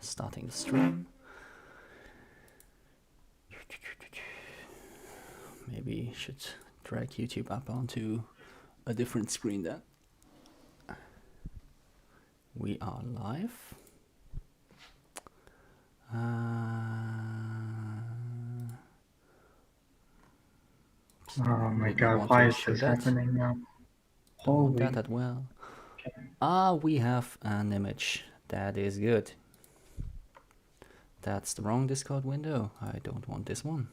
starting the stream. Maybe should drag YouTube up onto a different screen then. We are live. Oh my god, why is this happening now? Holy. That as well. Okay. We have an image. That is good. That's the wrong Discord window. I don't want this one.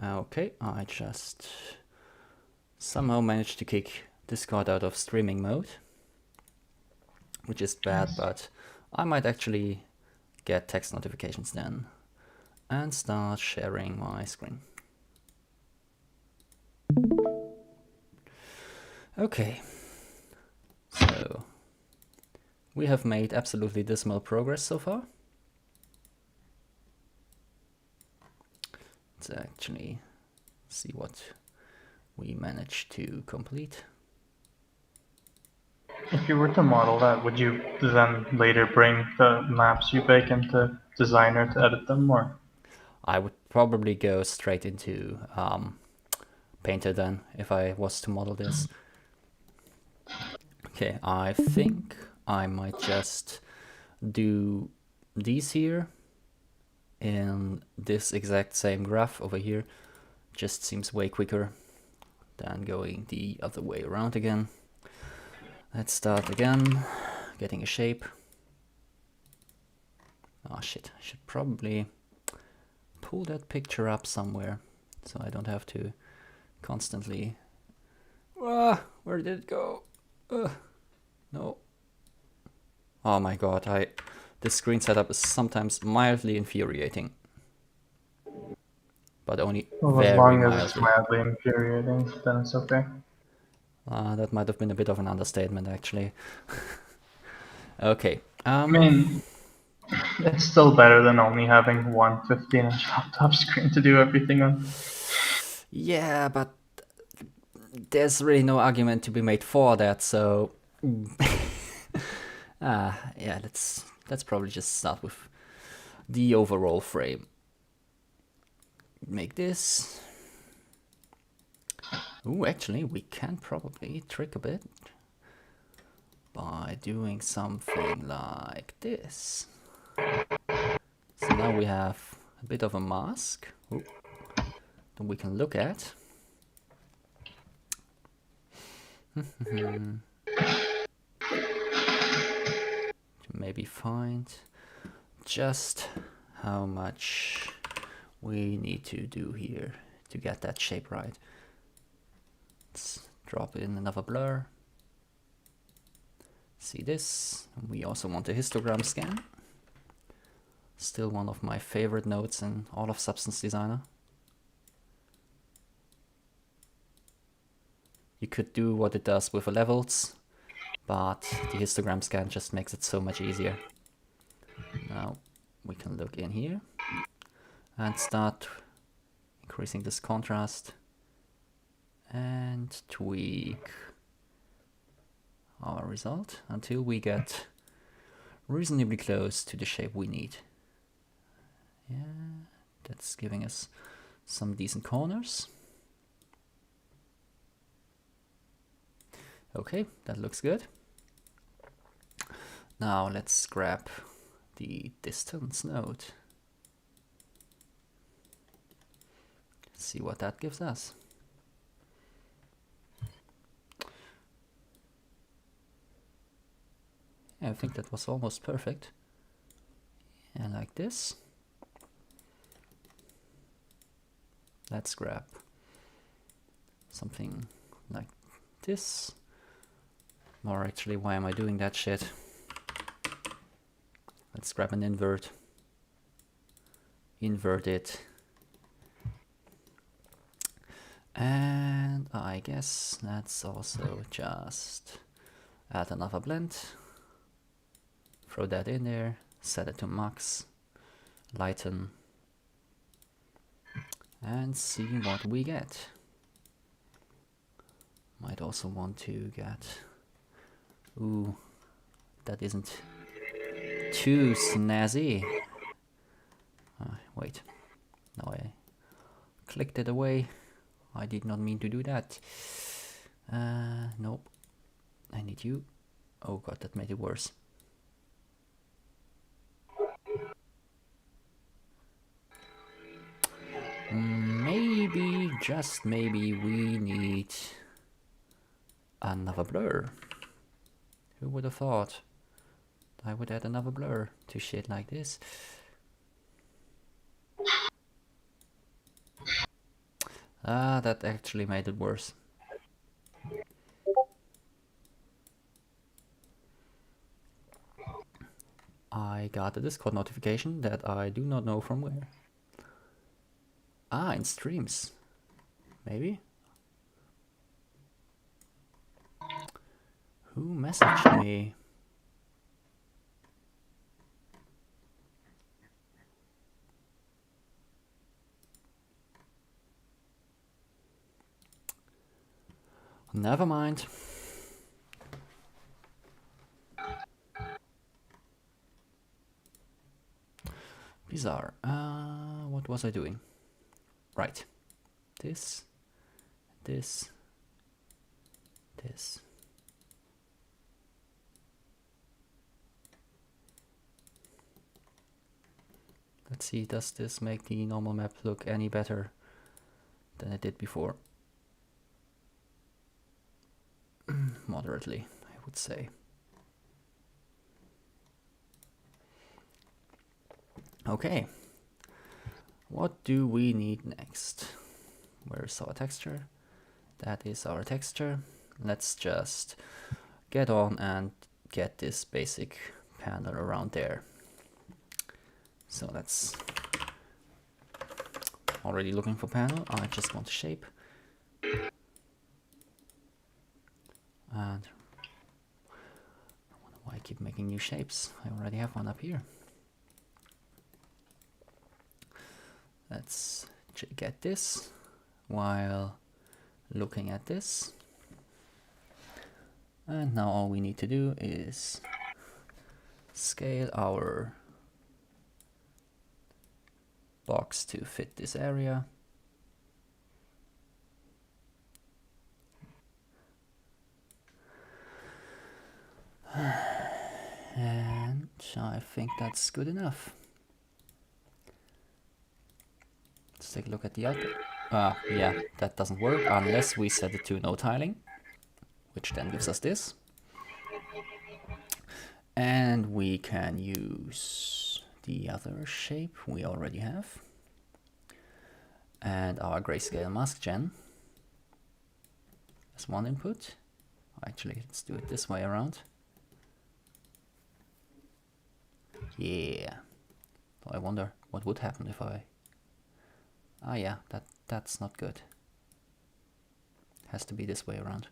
Okay, I just somehow managed to kick Discord out of streaming mode, which is bad, but I might actually get text notifications then and start sharing my screen. Okay, so we have made absolutely dismal progress so far. Let's actually see what we managed to complete. If you were to model that, would you then later bring the maps you bake into Designer to edit them, or? I would probably go straight into Painter then, if I was to model this. Okay, I think I might just do these here in this exact same graph over here. Just seems way quicker than going the other way around again. Let's start again, getting a shape. Oh shit, I should probably pull that picture up somewhere so I don't have to constantly... where did it go? No. Oh my god, this screen setup is sometimes mildly infuriating. But only very mildly. As long as it's mildly infuriating, then it's okay. That might have been a bit of an understatement, actually. Okay. I mean, it's still better than only having one 15-inch laptop screen to do everything on. Yeah, but there's really no argument to be made for that, so... yeah, let's probably just start with the overall frame. Make this. Ooh, actually, we can probably trick a bit by doing something like this. So now we have a bit of a mask that we can look at. To maybe find just how much we need to do here to get that shape right. Let's drop in another blur. See this? We also want a histogram scan. Still one of my favorite nodes in all of Substance Designer. You could do what it does with the levels, but the histogram scan just makes it so much easier. Now we can look in here and start increasing this contrast and tweak our result until we get reasonably close to the shape we need. Yeah, that's giving us some decent corners. Okay, that looks good. Now let's grab the distance node. See what that gives us. Yeah, I think that was almost perfect. And like this. Let's grab something like this. Or actually, why am I doing that shit? Let's grab an invert. Invert it. And I guess let's also just add another blend. Throw that in there, set it to max, lighten, and see what we get. also want to get... Ooh, that isn't too snazzy. Wait, no, I clicked it away. I did not mean to do that. Nope, I need you. Oh god, that made it worse. Maybe, just maybe, we need another blur. Who would have thought I would add another blur to shit like this? Ah, that actually made it worse. I got a Discord notification that I do not know from where. Ah, in streams. Maybe? Who messaged me? Never mind. Bizarre. What was I doing? Right. This. This. Let's see, does this make the normal map look any better than it did before? Moderately, I would say. Okay. What do we need next? Where's our texture? That is our texture. Let's just get on and get this basic panel around there. So that's already looking for panel. I just want shape. And I wonder why I keep making new shapes. I already have one up here. Let's get this while looking at this. And now all we need to do is scale our box to fit this area. And I think that's good enough. Let's take a look at the output. Yeah, that doesn't work unless we set it to no tiling, which then gives us this. And we can use the other shape we already have. And our grayscale mask gen as one input. Actually, let's do it this way around. Yeah. I wonder what would happen if I... Ah yeah, that's not good. Has to be this way around.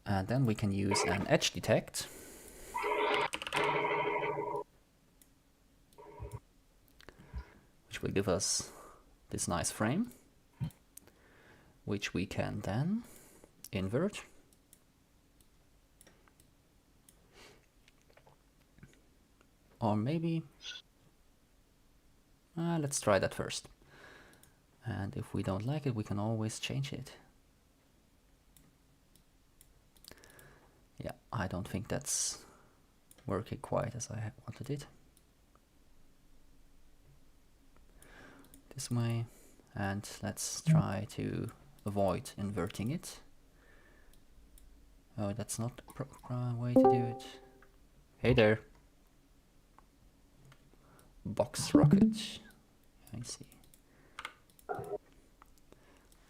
And then we can use an edge detect. Which will give us this nice frame. Which we can then invert. Or maybe... let's try that first. And if we don't like it, we can always change it. Yeah, I don't think that's working quite as I wanted it. This way, and let's try to avoid inverting it. Oh, that's not the proper way to do it. Hey there. Box rocket. I see.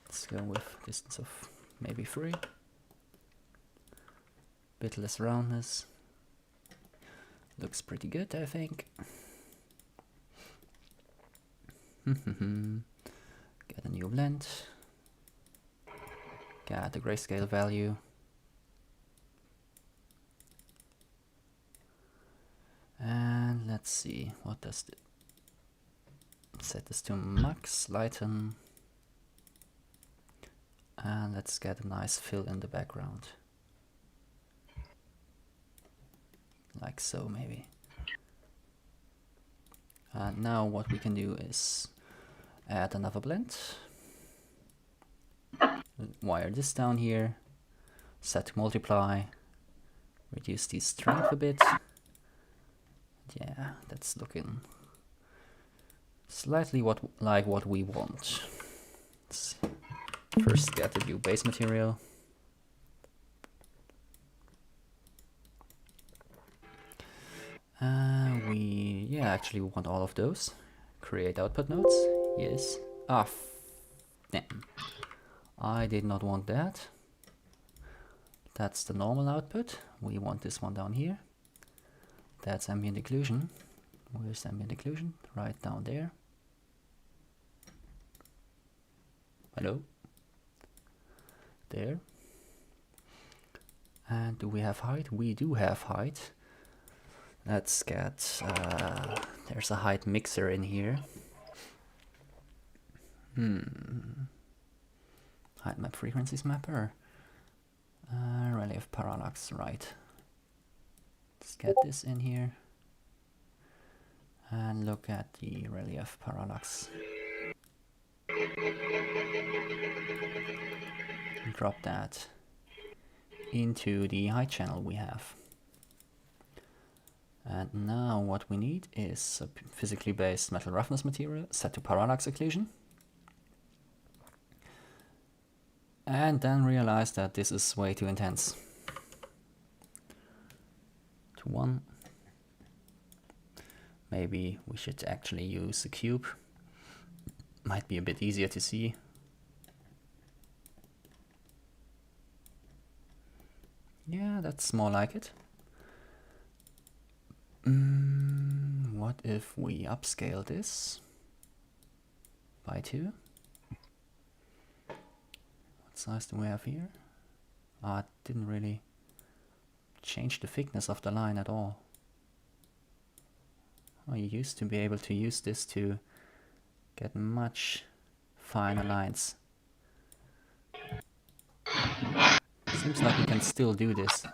Let's go with distance of maybe 3. Bit less roundness. Looks pretty good, I think. Get a new blend. Get the grayscale value. And let's see, what does it... Set this to max, lighten. And let's get a nice fill in the background. Like so, maybe. And now what we can do is add another blend. Wire this down here. Set to multiply. Reduce the strength a bit. Yeah, that's looking slightly like what we want. Let's first get the new base material. Actually we want all of those. Create output nodes. Yes. Damn. I did not want that. That's the normal output. We want this one down here. That's ambient occlusion. Where's ambient occlusion? Right down there. Hello? There. And do we have height? We do have height. Let's get, there's a height mixer in here. Height map frequencies mapper. Relief parallax, right. Let's get this in here. And look at the relief parallax. Drop that into the height channel we have. And now what we need is a physically based metal roughness material set to parallax occlusion. And then realize that this is way too intense. To 1. Maybe we should actually use a cube. Might be a bit easier to see. Yeah, that's more like it. What if we upscale this by 2? What size do we have here? It didn't really change the thickness of the line at all. Oh, you used to be able to use this to get much finer lines. Seems like we can still do this.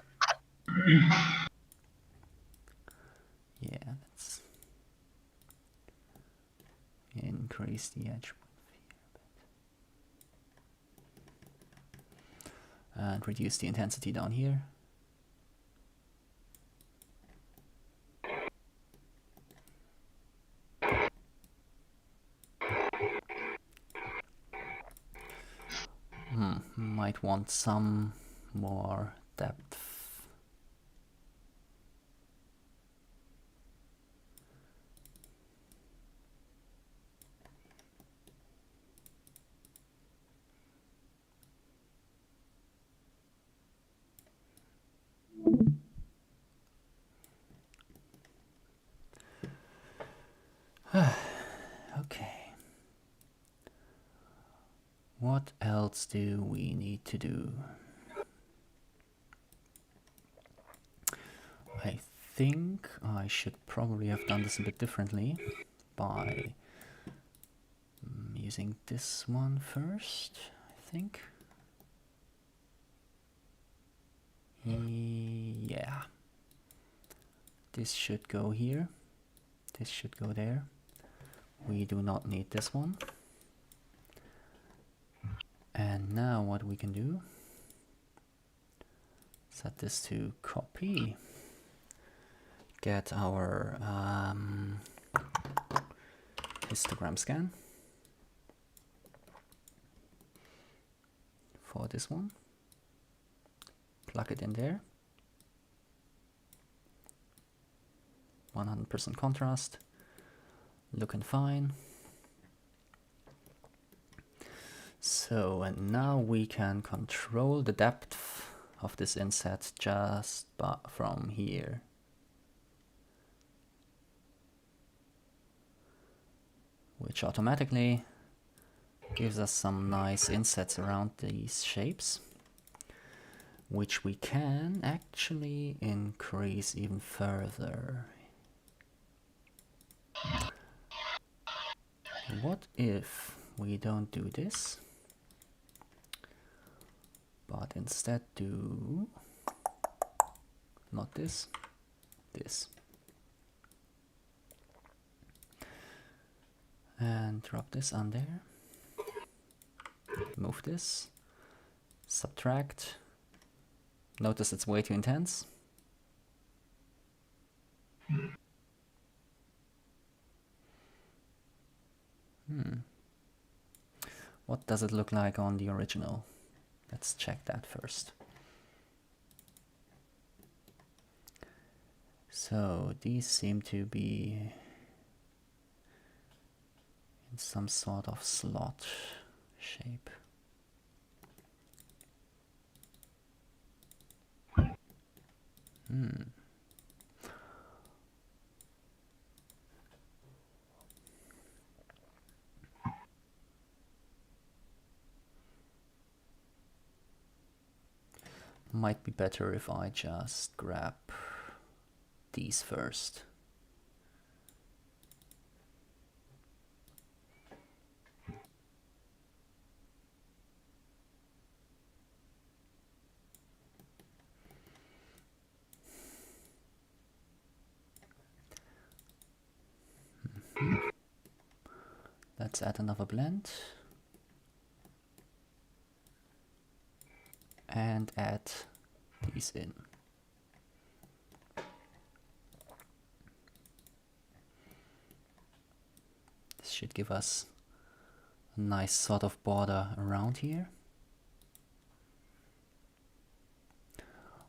Yeah, let's increase the edge width here a bit. And reduce the intensity down here. Might want some more depth. Okay. What else do we need to do? I think I should probably have done this a bit differently by using this one first, I think. Yeah. This should go here. This should go there. We do not need this one. And now what we can do, set this to copy, get our histogram scan for this one, plug it in there, 100% contrast, looking fine. So, and now we can control the depth of this inset just from here. Which automatically gives us some nice insets around these shapes, which we can actually increase even further. What if we don't do this? but instead do not this, this. And drop this on there. Move this. Subtract. Notice it's way too intense. What does it look like on the original? Let's check that first. So these seem to be in some sort of slot shape. Might be better if I just grab these first. Let's add another blend. And add these in. This should give us a nice sort of border around here.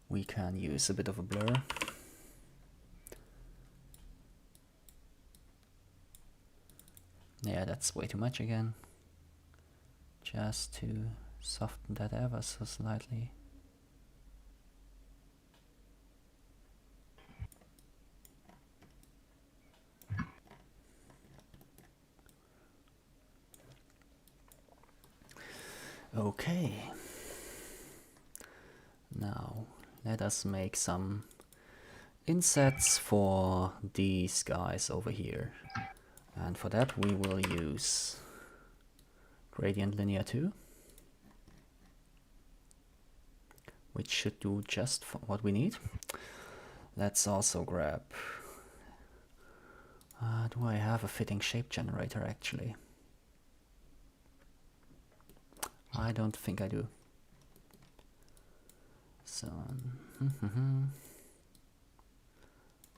We can use a bit of a blur. Yeah, that's way too much again. Just to soften that ever so slightly. Okay. Now let us make some insets for these guys over here. And for that we will use gradient linear 2, which should do just what we need. Let's also grab, do I have a fitting shape generator actually? I don't think I do. So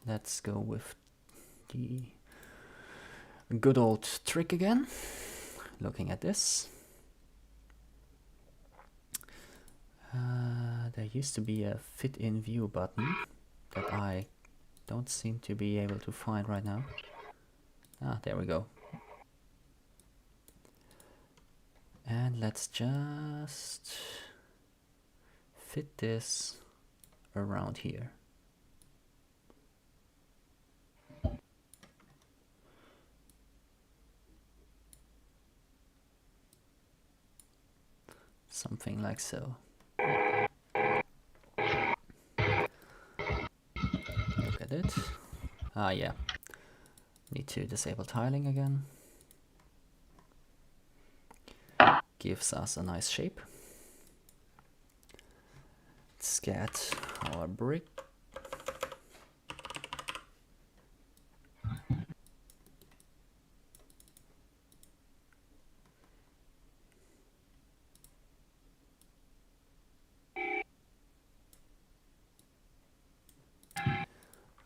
let's go with the good old trick again. Looking at this, there used to be a fit in view button that I don't seem to be able to find right now. Ah, there we go. And let's just fit this around here. Something like so. Look at it. Ah, yeah. Need to disable tiling again. Gives us a nice shape. Let's get our brick.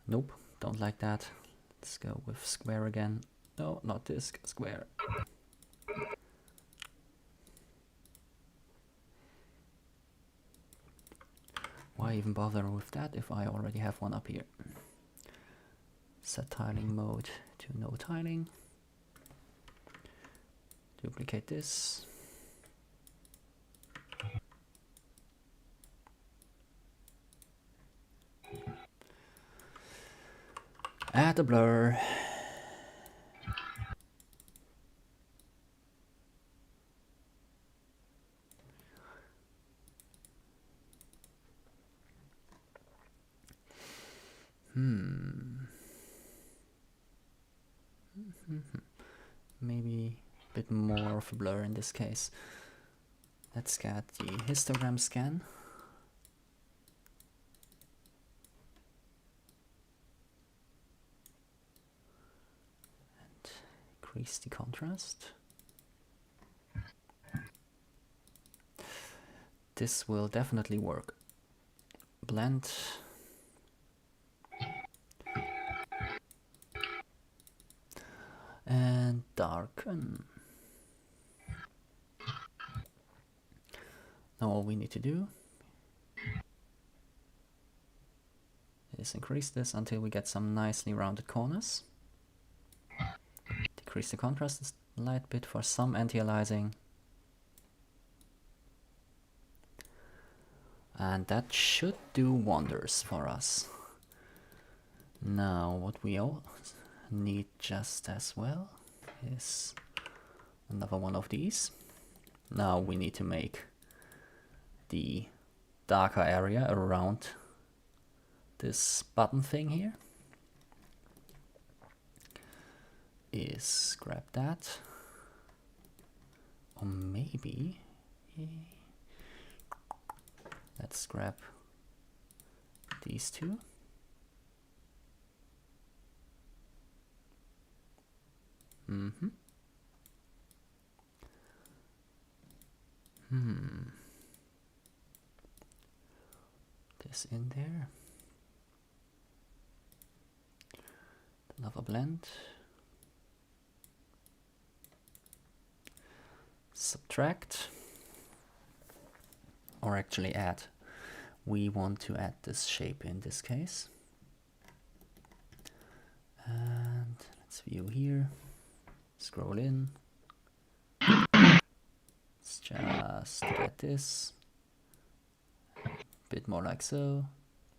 Nope, don't like that. Let's go with square again. No, not this, square. Why even bother with that if I already have one up here? Set tiling mode to no tiling. Duplicate this. Add a blur. Maybe a bit more of a blur in this case. Let's get the histogram scan. And increase the contrast. This will definitely work. Blend. And darken. Now all we need to do is increase this until we get some nicely rounded corners. Decrease the contrast a slight bit for some anti-aliasing. And that should do wonders for us. Now what we all need just as well is another one of these. Now we need to make the darker area around this button thing here. Is grab that, or maybe let's grab these two. This in there. Another blend. Subtract. Or actually add. We want to add this shape in this case. And let's view here. Scroll in. Let's just get this. A bit more like so.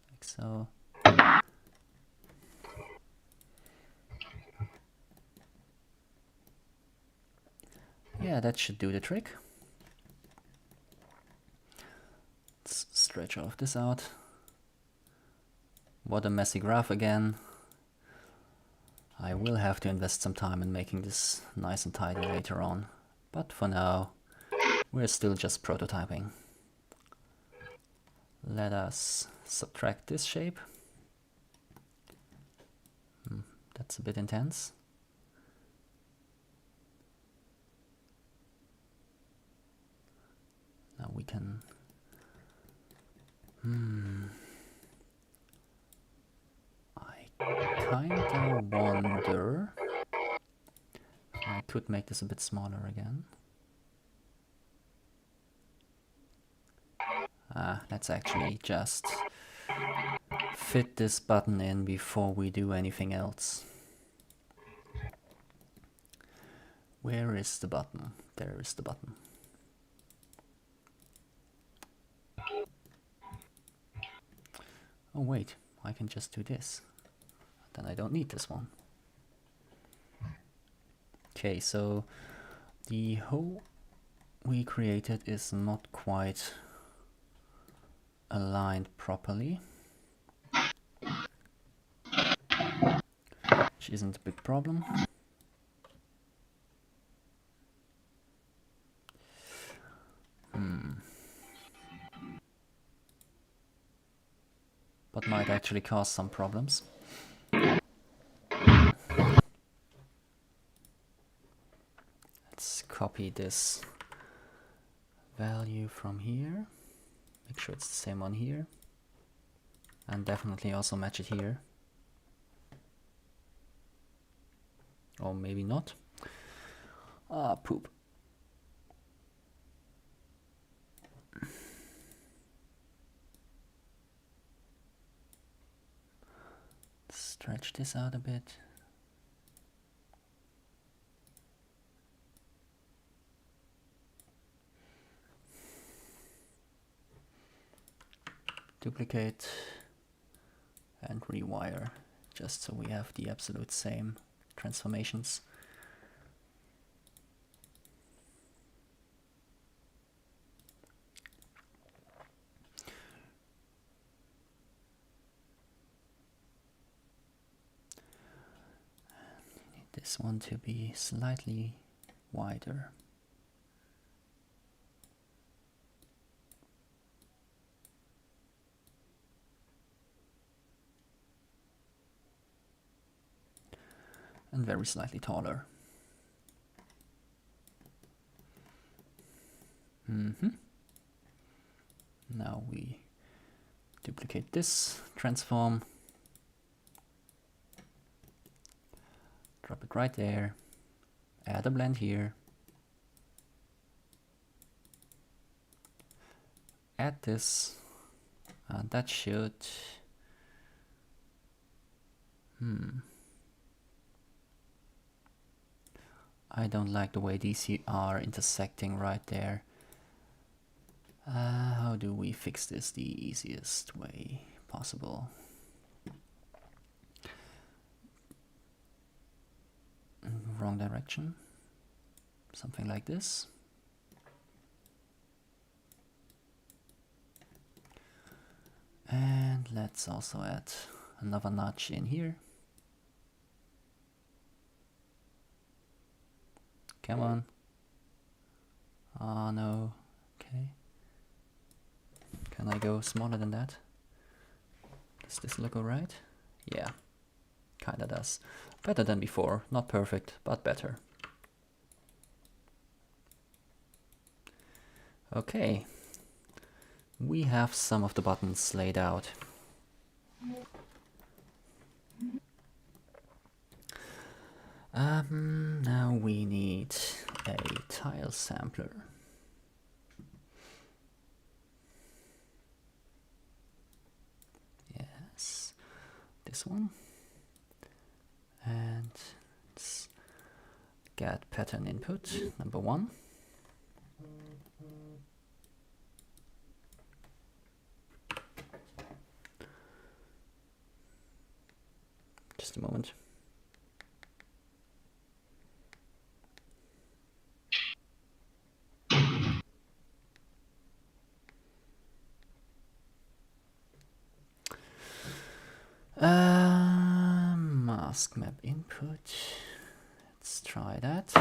Like so. Yeah, that should do the trick. Let's stretch all of this out. What a messy graph again. I will have to invest some time in making this nice and tidy later on. But for now, we're still just prototyping. Let us subtract this shape. That's a bit intense. Now we can... I kinda wonder if I could make this a bit smaller again. Let's actually just fit this button in before we do anything else. Where is the button? There is the button. Oh wait, I can just do this. Then I don't need this one. Okay, so the hole we created is not quite aligned properly, which isn't a big problem. But might actually cause some problems. Let's copy this value from here. Make sure it's the same one here. And definitely also match it here. Or maybe not. Ah, poop. Stretch this out a bit. Duplicate and rewire, just so we have the absolute same transformations. This one to be slightly wider. and very slightly taller. Now we duplicate this transform, drop it right there, add a blend here, add this, and that should I don't like the way these are intersecting right there. How do we fix this the easiest way possible? Wrong direction. Something like this. And let's also add another notch in here. Come on. Oh no. Okay. Can I go smaller than that? Does this look alright? Yeah. Kinda does. Better than before. Not perfect, but better. Okay. We have some of the buttons laid out. Now we need a tile sampler. Yes, this one. And let's get pattern input number 1. Just a moment. Mask map input. Let's try that.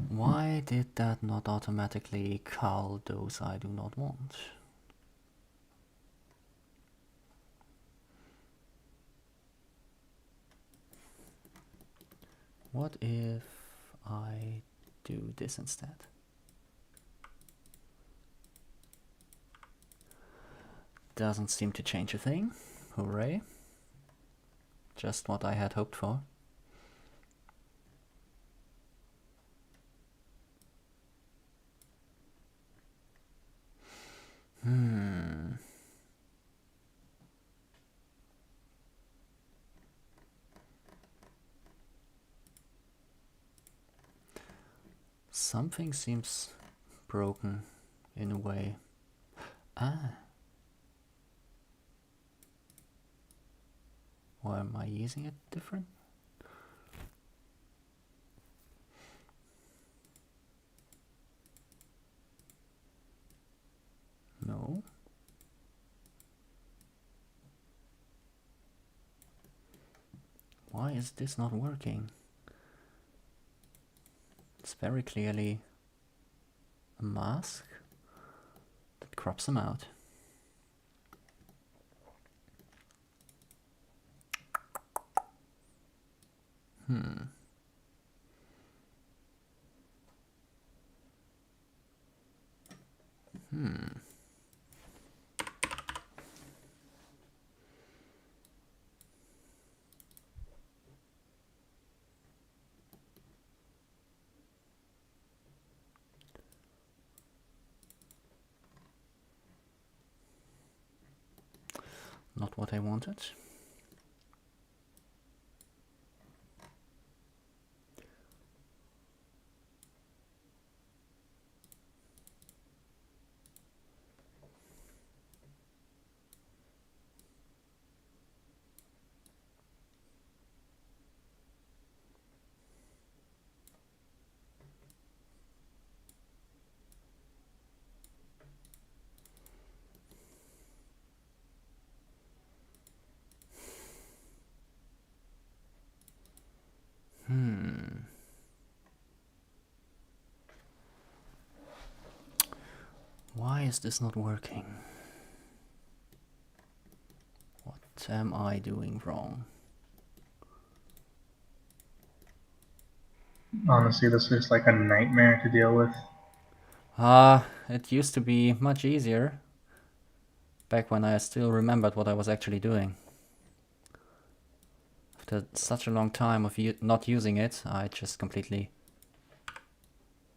Why did that not automatically cull those I do not want? What if I do this instead? Doesn't seem to change a thing. Hooray. Just what I had hoped for. Something seems broken in a way. Or am I using it different? No. Why is this not working? It's very clearly a mask that crops them out. Not what I wanted. Why is this not working? What am I doing wrong? Honestly, this is like a nightmare to deal with. It used to be much easier back when I still remembered what I was actually doing. After such a long time of not using it, I just completely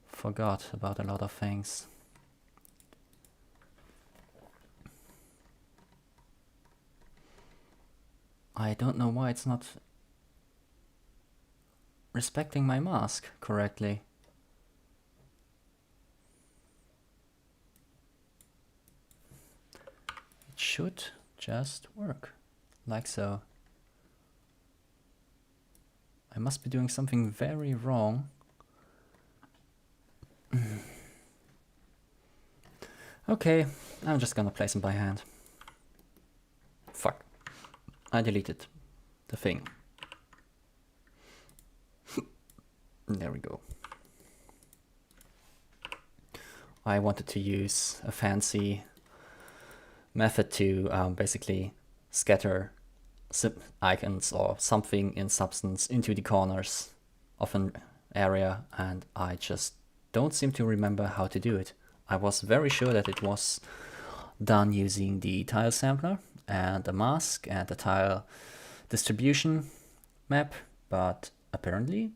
forgot about a lot of things. I don't know why it's not respecting my mask correctly. It should just work, like so. I must be doing something very wrong. Okay, I'm just gonna place them by hand. Fuck. I deleted the thing. There we go. I wanted to use a fancy method to basically scatter icons or something in substance into the corners of an area, and I just don't seem to remember how to do it. I was very sure that it was done using the tile sampler and a mask and a tile distribution map, but apparently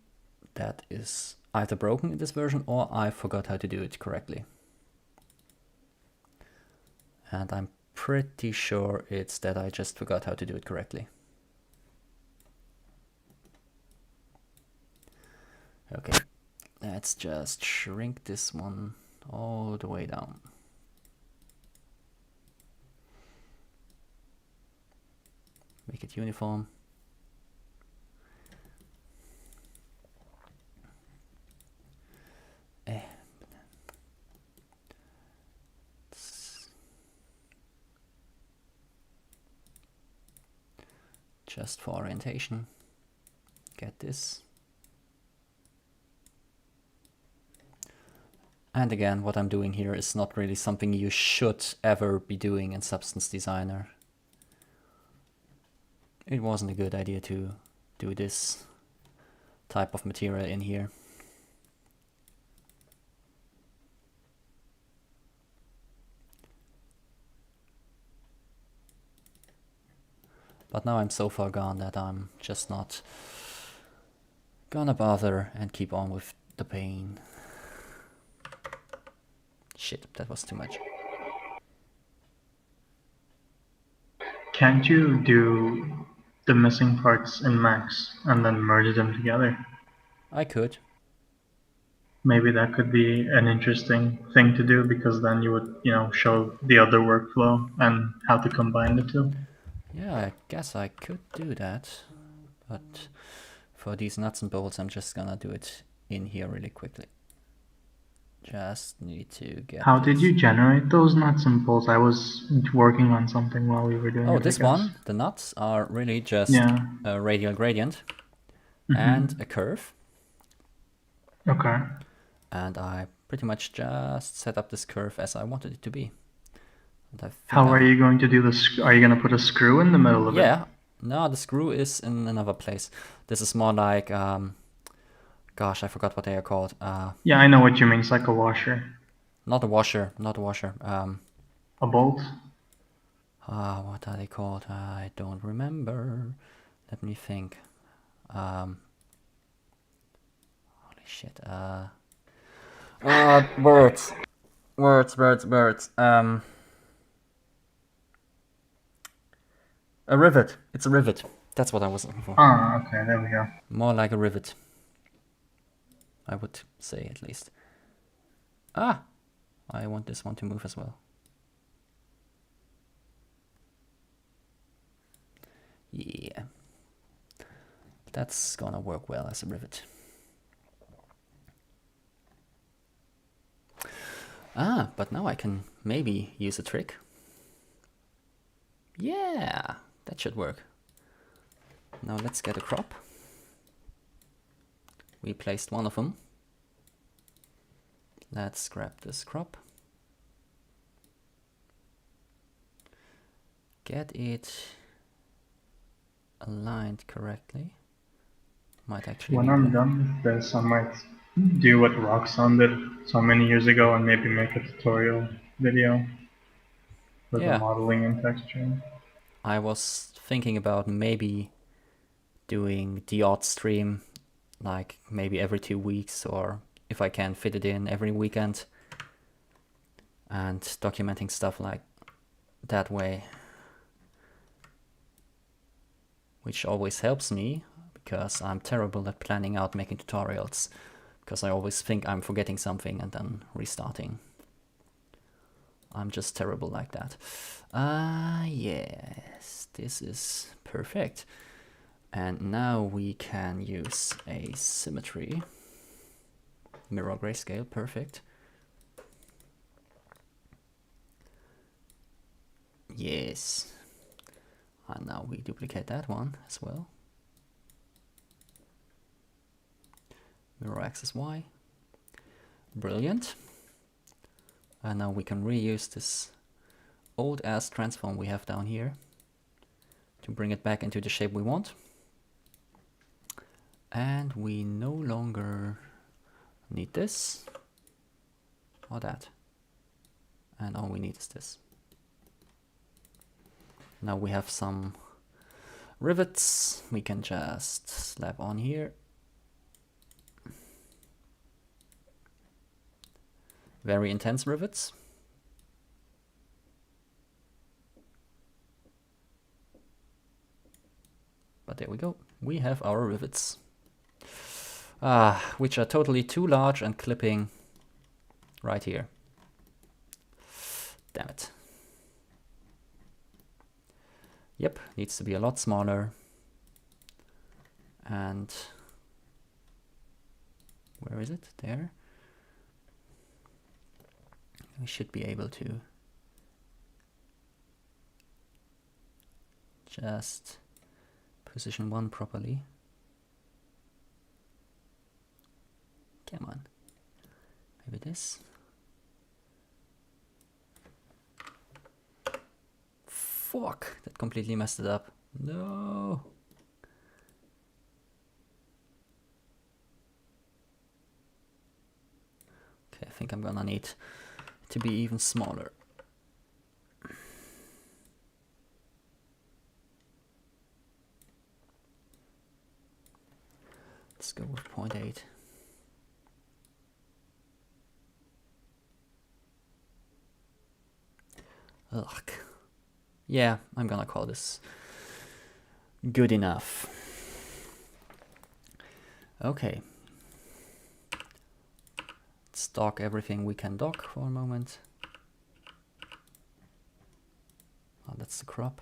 that is either broken in this version or I forgot how to do it correctly. And I'm pretty sure it's that I just forgot how to do it correctly. Okay, let's just shrink this one all the way down. Make it uniform. Just for orientation, get this. And again, what I'm doing here is not really something you should ever be doing in Substance Designer. It wasn't a good idea to do this type of material in here. But now I'm so far gone that I'm just not gonna bother and keep on with the pain. Shit, that was too much. Can't you do the missing parts in Max and then merge them together? I could. Maybe that could be an interesting thing to do, because then you would, show the other workflow and how to combine the two. Yeah, I guess I could do that. But for these nuts and bolts, I'm just gonna do it in here really quickly. Just need to get How this. did you generate those nuts and bolts? I was working on something while we were doing it. Oh, this one, the nuts are really just Yeah. a radial gradient Mhm. and a curve. Okay. And I pretty much just set up this curve as I wanted it to be. And I think How are you going to do this? Are you going to put a screw in the middle of it? Yeah, no, the screw is in another place. This is more like, gosh, I forgot what they are called. Yeah, I know what you mean. It's like a washer. Not a washer, not a washer. A bolt? What are they called? I don't remember. Let me think. Holy shit. Words. A rivet. It's a rivet. That's what I was looking for. Ah, okay, there we go. More like a rivet, I would say, at least. Ah! I want this one to move as well. Yeah. That's gonna work well as a rivet. Ah, but now I can maybe use a trick. Yeah, that should work. Now let's get a crop. We placed one of them. Let's grab this crop. get it aligned correctly. Might actually When be I'm done with this, I might do what Roxanne did so many years ago and maybe make a tutorial video for the Yeah, modeling and texturing. I was thinking about maybe doing the odd stream, like maybe every 2 weeks, or if I can fit it in every weekend, and documenting stuff like that way, which always helps me because I'm terrible at planning out making tutorials, because I always think I'm forgetting something and then restarting. I'm just terrible like that. Yes, this is perfect. And now we can use a symmetry. Mirror grayscale, perfect. Yes. And now we duplicate that one as well. Mirror axis Y. Brilliant. And now we can reuse this old ass transform we have down here to bring it back into the shape we want. And we no longer need this or that. And all we need is this. Now we have some rivets we can just slap on here. Very intense rivets. But there we go. We have our rivets. Which are totally too large and clipping right here. Damn it. Yep, needs to be a lot smaller. And where is it? There. We should be able to just position one properly. Come on. Maybe this. Fuck, that completely messed it up. No. Okay, I think I'm gonna need to be even smaller. Let's go with 0.8. Ugh. Yeah, I'm gonna call this good enough. Okay. Let's dock everything we can dock for a moment. Oh, that's the crop.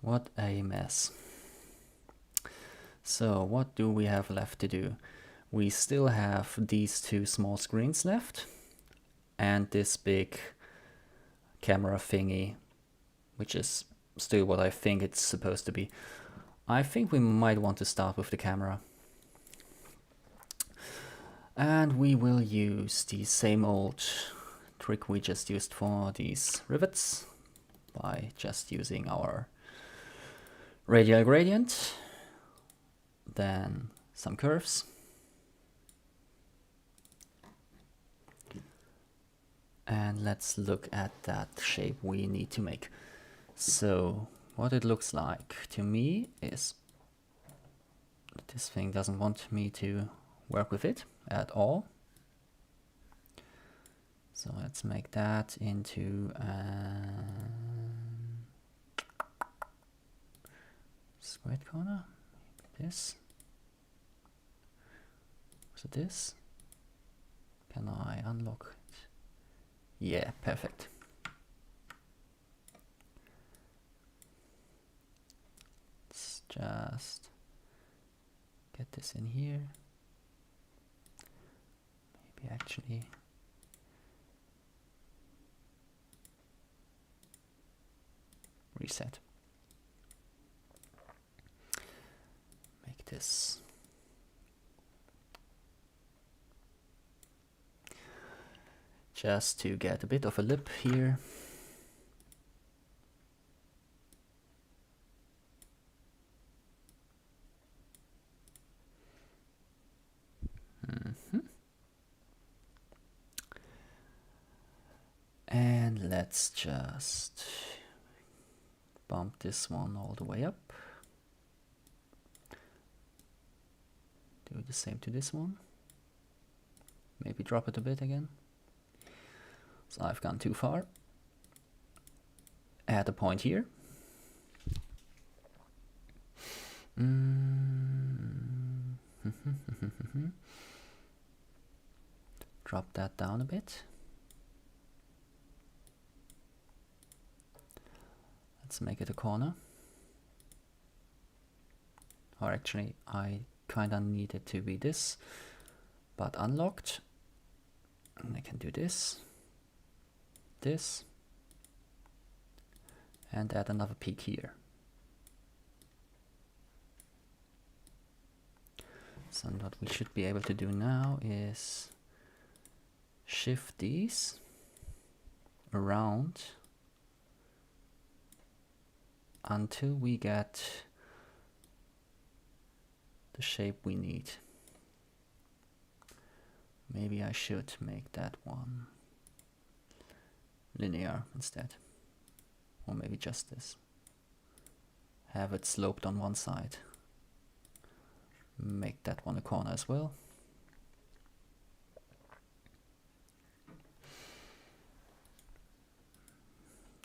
What a mess. So what do we have left to do? We still have these two small screens left and this big camera thingy, which is still what I think it's supposed to be. I think we might want to start with the camera. And we will use the same old trick we just used for these rivets by just using our radial gradient, then some curves, and let's look at that shape we need to make. So what it looks like to me is this thing doesn't want me to work with it at all. So let's make that into squared corner. This. So this. Can I unlock it? Yeah, perfect. Let's just get this in here. Maybe actually reset. Make this just to get a bit of a lip here. And let's just bump this one all the way up. Do the same to this one. Maybe drop it a bit again. So I've gone too far. Add a point here. Drop that down a bit. Let's make it a corner. Or actually, I kinda need it to be this, but unlocked. And I can do this, this, and add another peak here. So what we should be able to do now is shift these around until we get the shape we need. Maybe I should make that one linear instead. Or maybe just this. Have it sloped on one side. Make that one a corner as well.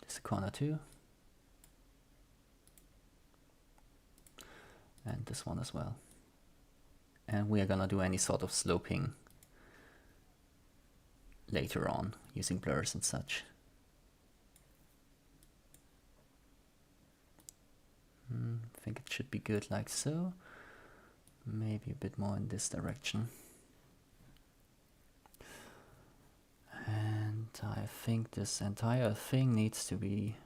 This is a corner too. And this one as well. And we are gonna do any sort of sloping later on using blurs and such. I think it should be good like so. Maybe a bit more in this direction. And I think this entire thing needs to be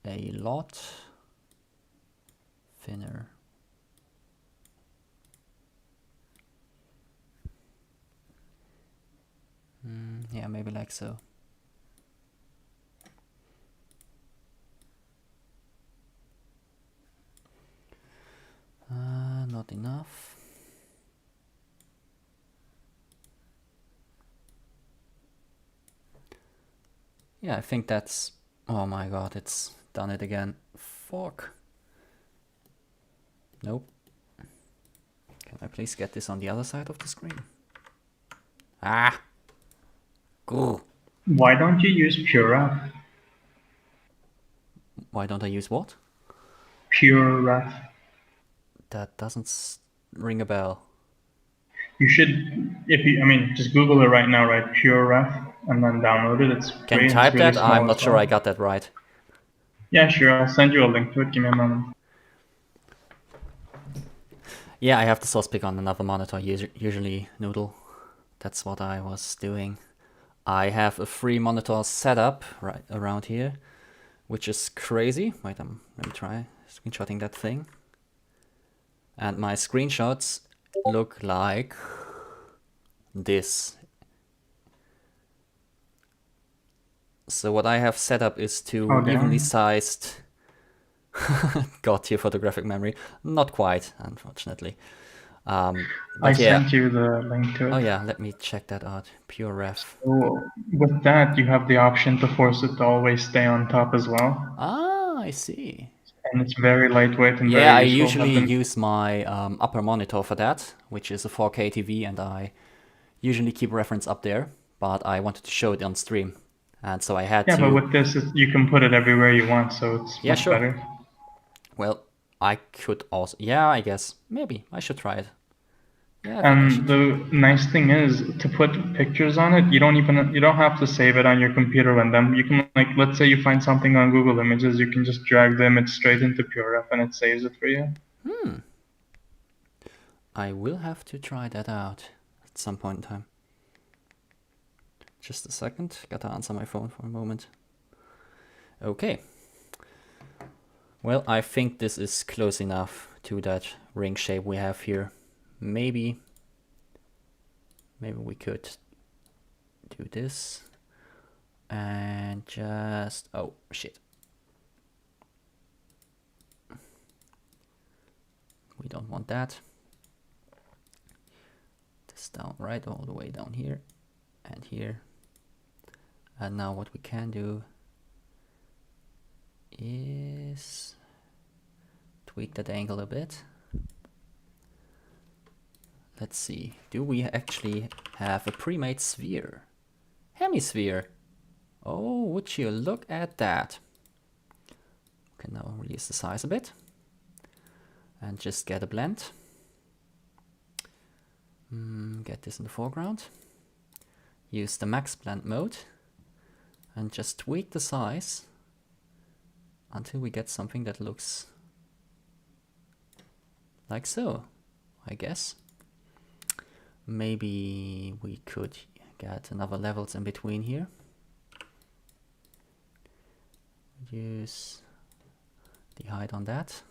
a lot thinner. Yeah, maybe like so. Not enough. Yeah, I think that's... Oh my god, it's done it again. Fuck. Nope. Can I please get this on the other side of the screen? Ah! Cool. Why don't you use PureRef? Why don't I use what? PureRef. That doesn't ring a bell. You should, if you, I mean, just Google it right now, right? PureRef, and then download it. It's Can free. you type really that? I'm not as sure well. I got that right. Yeah, sure. I'll send you a link to it. Give me a moment. Yeah, I have the source pick on another monitor, usually Noodle. That's what I was doing. I have a free monitor setup right around here, which is crazy. Wait, let me try screenshotting that thing. And my screenshots look like this. So what I have set up is two evenly sized God tier photographic memory. Not quite, unfortunately. I sent you the link to it. Oh yeah, let me check that out. PureRef. So with that, you have the option to force it to always stay on top as well. Ah, I see. And it's very lightweight and Yeah, I very useful. usually use my upper monitor for that, which is a 4K TV, and I usually keep reference up there, but I wanted to show it on stream, and so I had to... Yeah, but with this, you can put it everywhere you want, so it's much better. Well, I could also... Yeah, I guess. Maybe. I should try it. Yeah, and the nice thing is, to put pictures on it, you don't have to save it on your computer when done. You can, like, let's say you find something on Google Images, you can just drag the image straight into PureRef and it saves it for you. I will have to try that out at some point in time. Just a second. Gotta answer my phone for a moment. Okay. Well, I think this is close enough to that ring shape we have here. Maybe we could do this and just, oh shit. We don't want that. This down, right, all the way down here and here. And now what we can do is tweak that angle a bit. Let's see, do we actually have a pre-made sphere? Hemisphere! Oh, would you look at that? Okay, now reduce the size a bit. And just get a blend. Get this in the foreground. Use the max blend mode. And just tweak the size until we get something that looks like so, I guess. Maybe we could get another levels in between here. Use the height on that.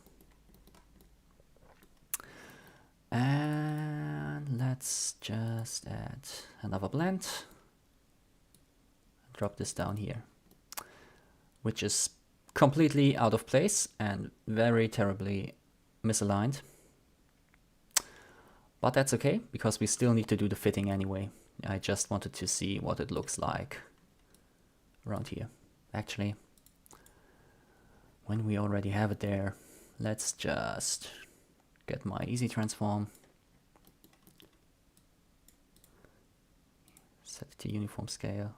And let's just add another blend. Drop this down here, which is completely out of place and very terribly misaligned. But that's okay, because we still need to do the fitting anyway. I just wanted to see what it looks like around here. Actually, when we already have it there, let's just get my easy transform. Set it to uniform scale.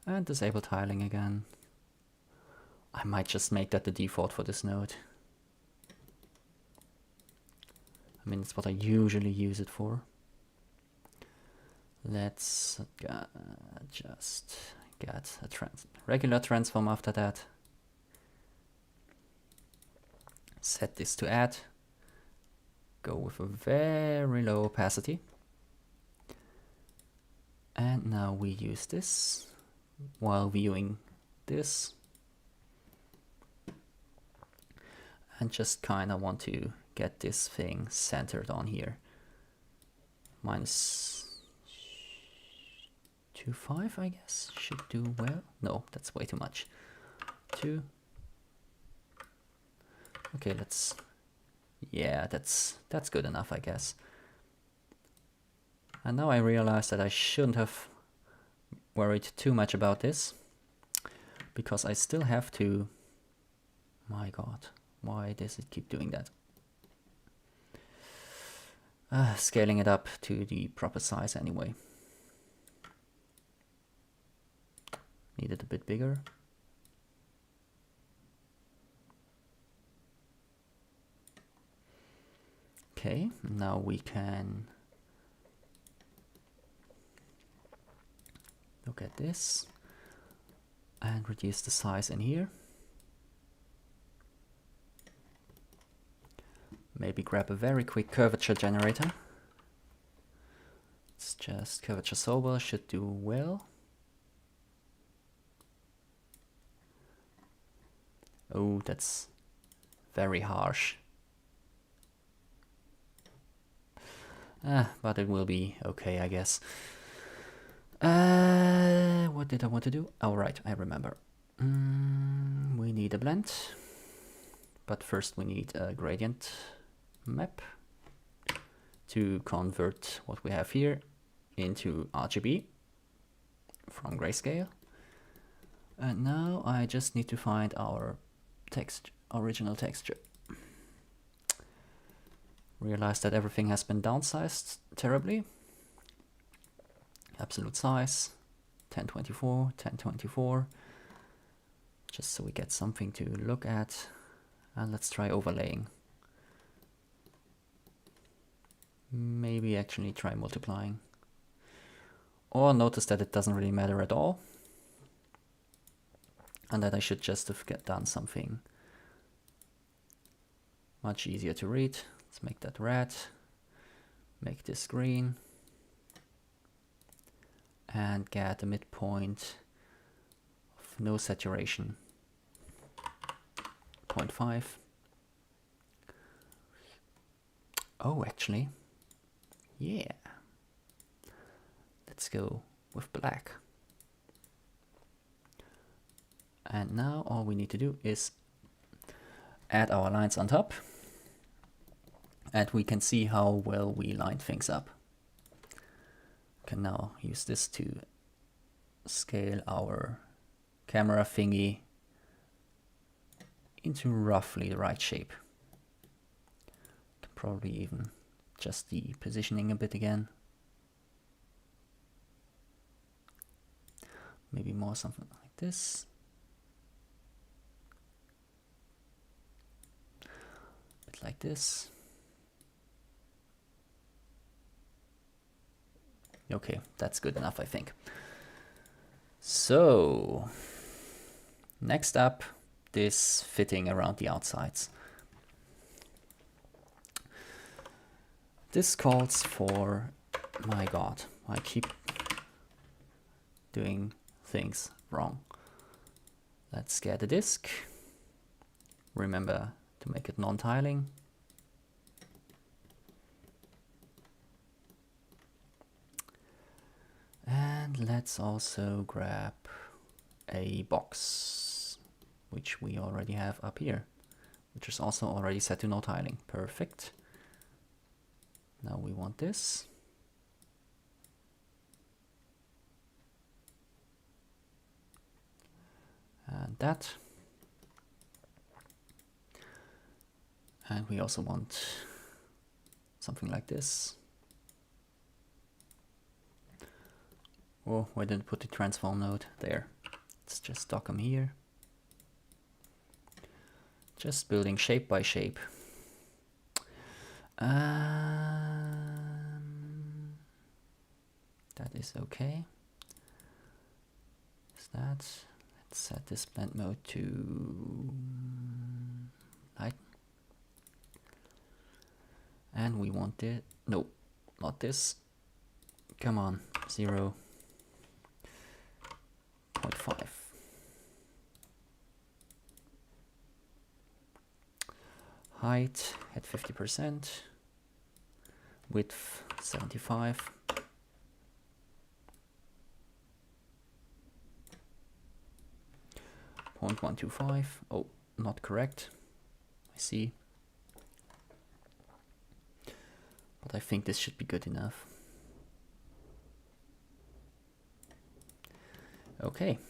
And disable tiling again. I might just make that the default for this node. I mean, it's what I usually use it for. Let's just get a regular transform after that. Set this to add. Go with a very low opacity. And now we use this while viewing this. And just kind of want to get this thing centered on here. -2.5, I guess, should do well. No, that's way too much. 2. Okay, let's, yeah, that's good enough, I guess. And now I realize that I shouldn't have worried too much about this, because I still have to, my god, why does it keep doing that? Scaling it up to the proper size anyway. Need it a bit bigger. Okay, now we can look at this and reduce the size in here. Maybe grab a very quick curvature generator. It's just curvature solver, should do well. Oh, that's very harsh. But it will be okay, I guess. What did I want to do? Oh, right, I remember. We need a blend. But first we need a gradient map to convert what we have here into RGB from grayscale. And now I just need to find our original texture. Realize that everything has been downsized terribly. Absolute size 1024, 1024, just so we get something to look at. And let's try overlaying. Maybe actually try multiplying. Or notice that it doesn't really matter at all. And that I should just have done something much easier to read. Let's make that red. Make this green. And get a midpoint of no saturation. 0.5. Oh, actually, yeah. Let's go with black. And now all we need to do is add our lines on top, and we can see how well we lined things up. Can now use this to scale our camera thingy into roughly the right shape. Can probably even adjust the positioning a bit again. Maybe more something like this. A bit like this. Okay, that's good enough, I think. So, next up, this fitting around the outsides. This calls for, my god, I keep doing things wrong. Let's get a disk. Remember to make it non-tiling. And let's also grab a box, which we already have up here, which is also already set to no tiling. Perfect. Now we want this. And that. And we also want something like this. Oh, why didn't I put the transform node there? Let's just dock them here. Just building shape by shape. That is okay. Is that? Let's set this blend mode to light. And we want it. Nope, not this. Come on, 0.5. Height at 50%. Width 75. .125. Oh, not correct. I see. But I think this should be good enough. Okay.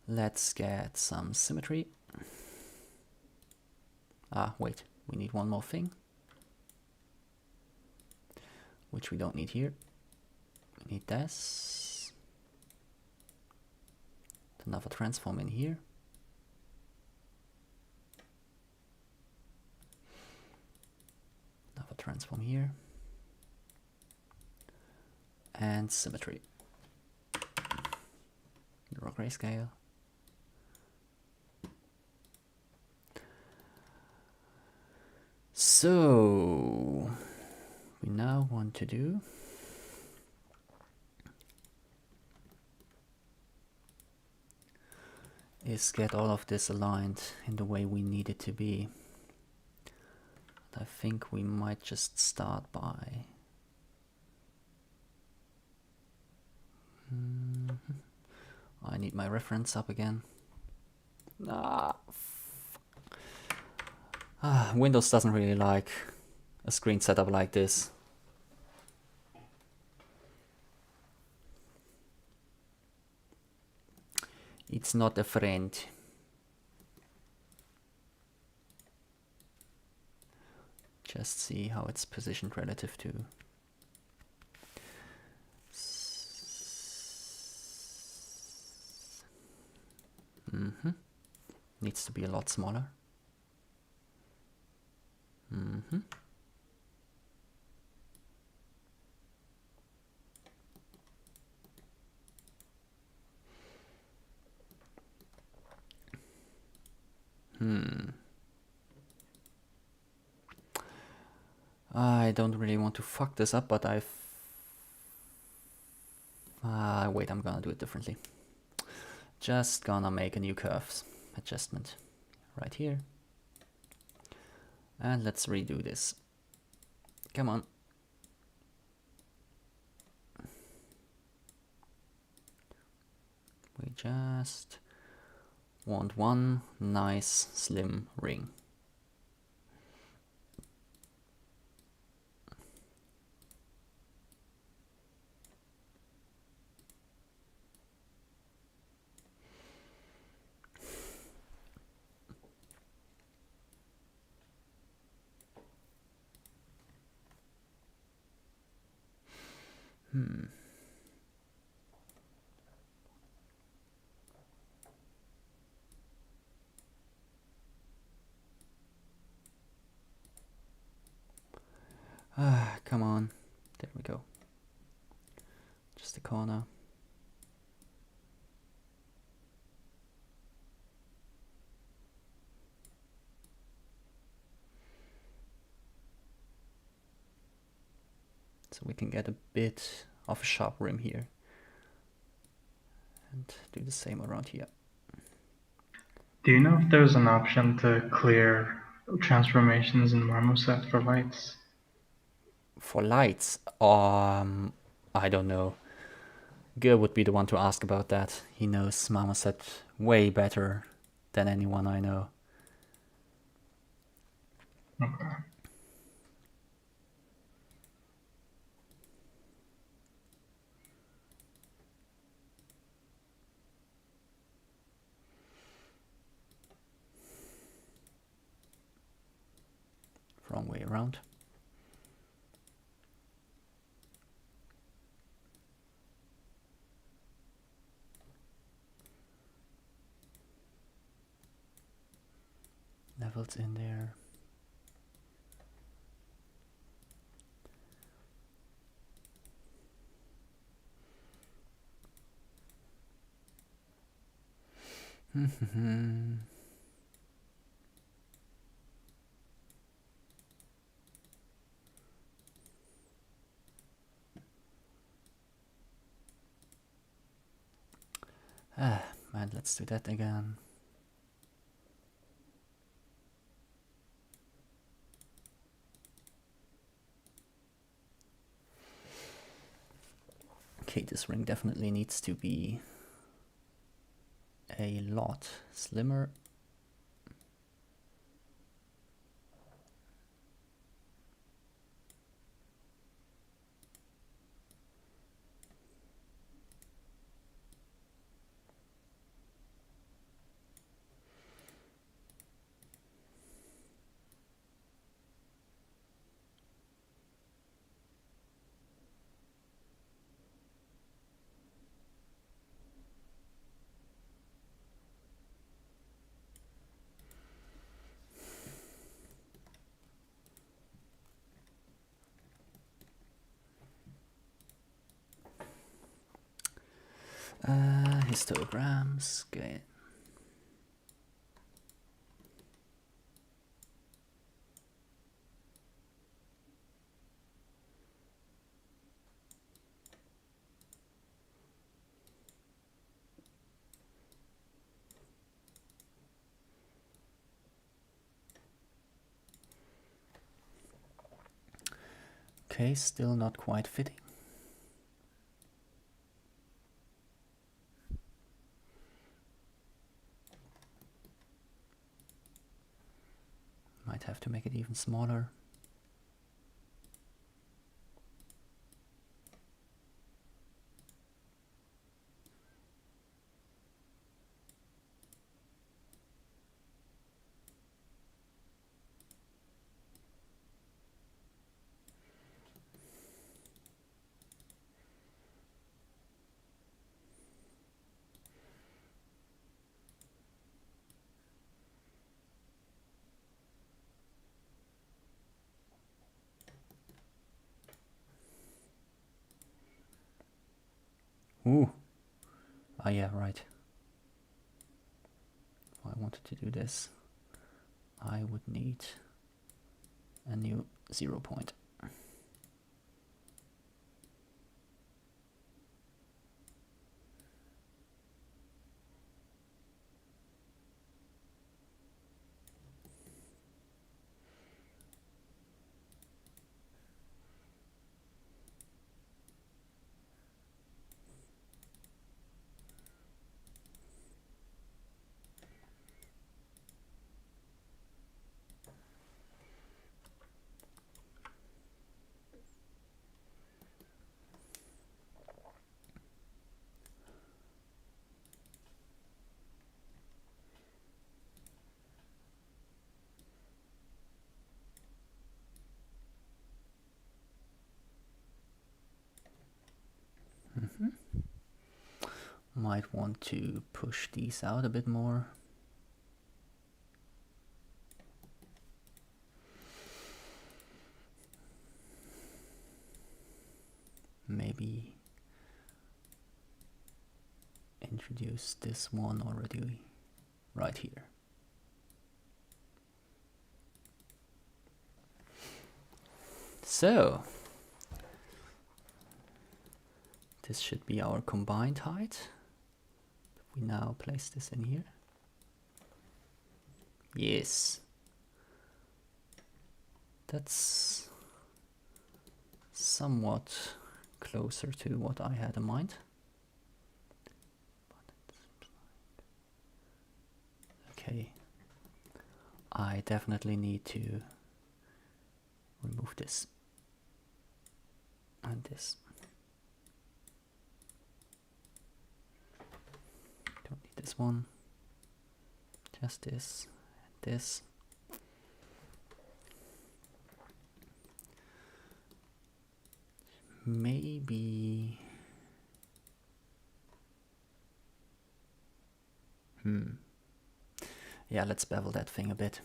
Let's get some symmetry. Ah, wait, we need one more thing, which we don't need here. We need this. Another transform in here. Another transform here. And symmetry. Draw grayscale. So we now want to do is get all of this aligned in the way we need it to be. I think we might just start by I need my reference up again. Windows doesn't really like a screen setup like this. It's not a friend. Just see how it's positioned relative to. Needs to be a lot smaller. I don't really want to fuck this up, but wait, I'm gonna do it differently. Just gonna make a new curves adjustment right here. And let's redo this. Come on. just want one nice slim ring. Come on. There we go. Just a corner. So we can get a bit of a sharp rim here. And do the same around here. Do you know if there's an option to clear transformations in Marmoset for lights? For lights, I don't know. Gil would be the one to ask about that. He knows Marmoset way better than anyone I know. Okay. Wrong way around. Levels in there. Man, let's do that again. Okay, this ring definitely needs to be a lot slimmer. Histograms, good. Okay, still not quite fitting. Might have to make it even smaller. Ooh. Ah, yeah, right. If I wanted to do this, I would need a new 0 point. Might want to push these out a bit more. Maybe introduce this one already right here. So this should be our combined height. We now place this in here. Yes. That's somewhat closer to what I had in mind. Okay. I definitely need to remove this and this. Don't need this one. Just this and this. Maybe yeah, let's bevel that thing a bit.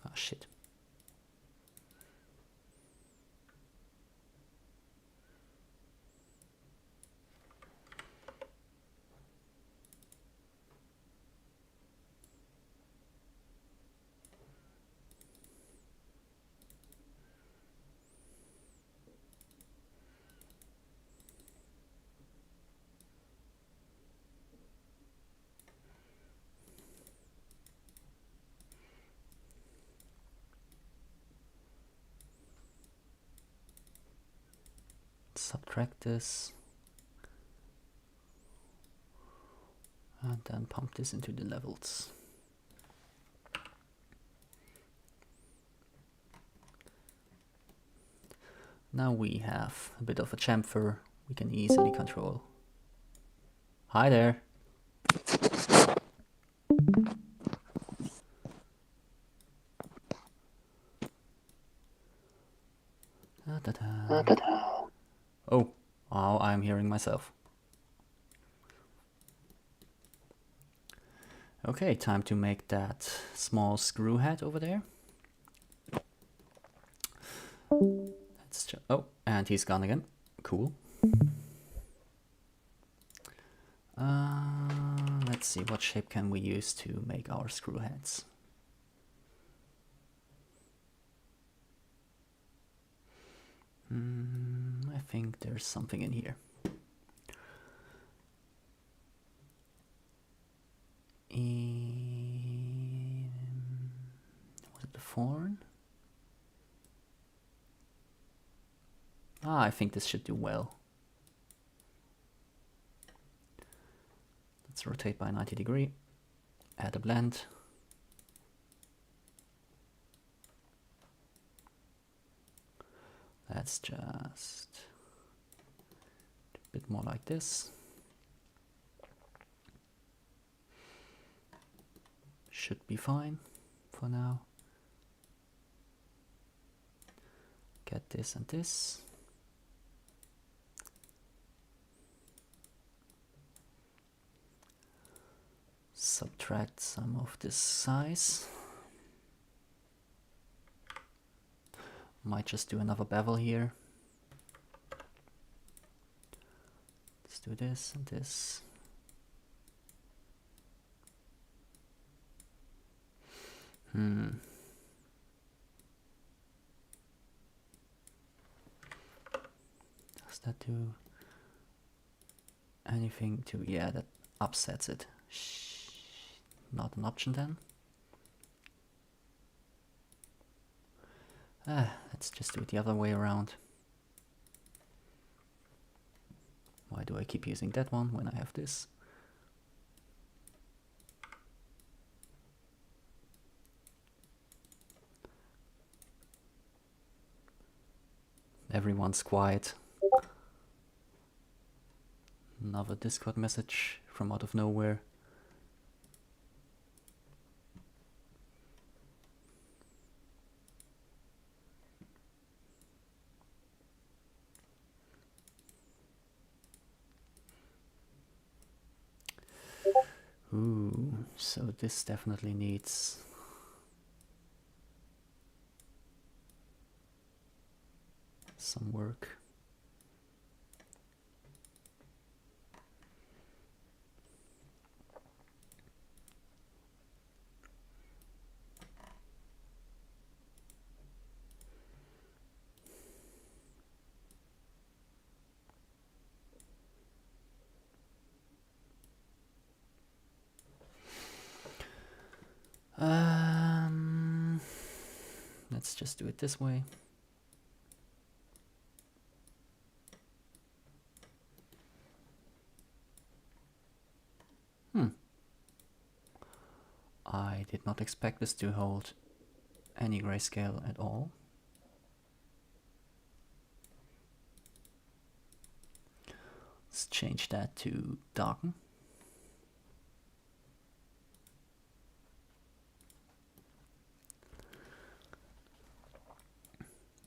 Oh shit. Subtract this and then pump this into the levels. Now we have a bit of a chamfer we can easily control. Hi there. Oh, wow, I'm hearing myself. Okay, time to make that small screw head over there. Let's just, oh, and he's gone again. Cool. Let's see, what shape can we use to make our screw heads? I think there's something in here. Was it the thorn? Ah, I think this should do well. Let's rotate by 90 degrees. Add a blend. Let's just do a bit more like this. Should be fine for now. Get this and this. Subtract some of this size. Might just do another bevel here. Let's do this and this. Does that do anything to, yeah, that upsets it. Not an option then. Let's just do it the other way around. Why do I keep using that one when I have this? Everyone's quiet. Another Discord message from out of nowhere. Ooh, so this definitely needs some work. Let's just do it this way. I did not expect this to hold any grayscale at all. Let's change that to darken.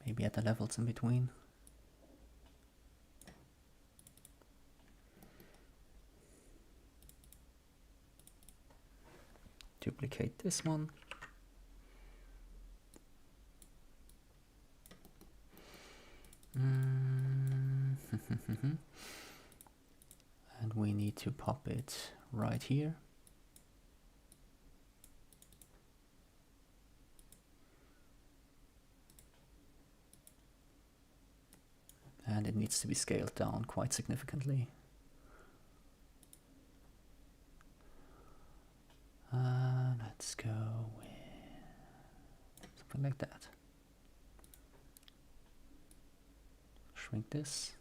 Maybe at the levels in between. Duplicate this one. And we need to pop it right here. And it needs to be scaled down quite significantly. Let's go with something like that. Shrink this.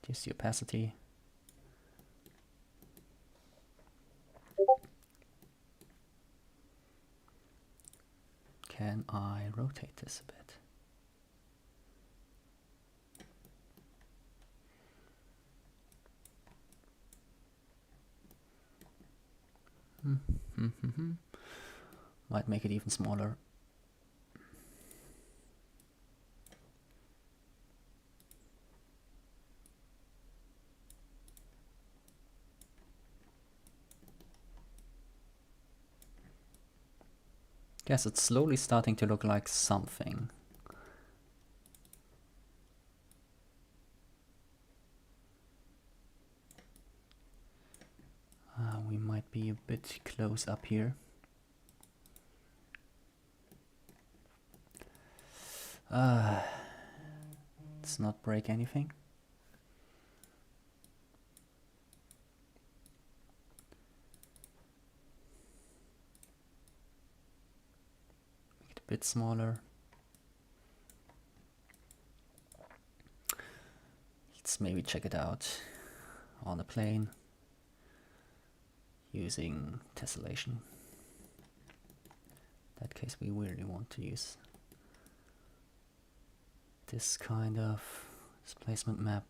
Reduce the opacity. Can I rotate this a bit? Might make it even smaller. Yes, it's slowly starting to look like something. We might be a bit close up here. Let's not break anything. Make it a bit smaller. Let's maybe check it out on the plane using tessellation. In that case, we really want to use this kind of displacement map.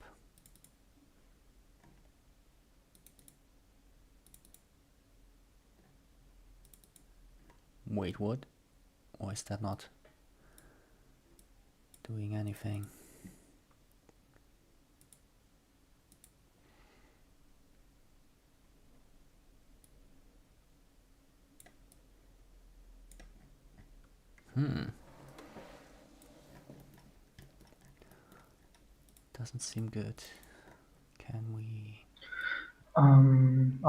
Wait, what? Or is that not doing anything? Doesn't seem good. Can we? Hold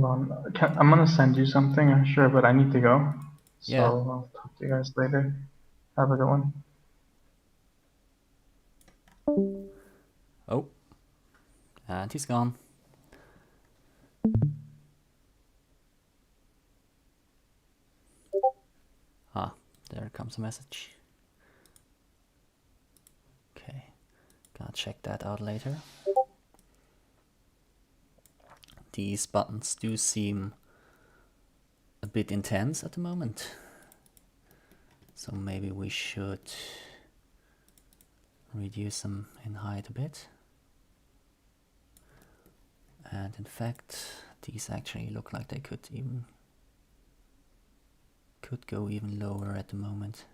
on. I'm gonna send you something, I'm sure, but I need to go. So Yeah. I'll talk to you guys later. Have a good one. Oh. And he's gone. Ah, there comes a message. Okay, gonna check that out later. These buttons do seem a bit intense at the moment. So maybe we should reduce them in height a bit. And in fact, these actually look like they could go even lower at the moment.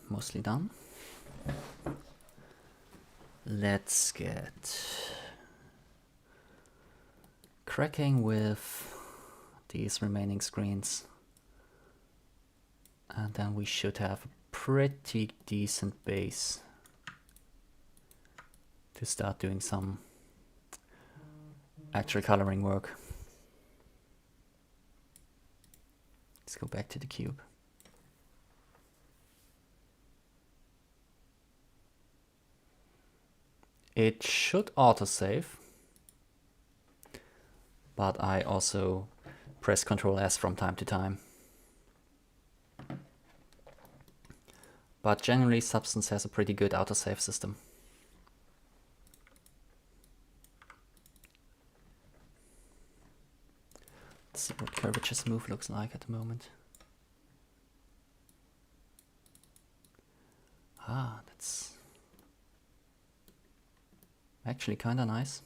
mostly done. Let's get cracking with these remaining screens. And then we should have a pretty decent base to start doing some actual coloring work. Let's go back to the cube. It should autosave, but I also press Ctrl S from time to time. But generally Substance has a pretty good autosave system. Let's see what curvature smooth looks like at the moment. Ah, that's actually kinda nice.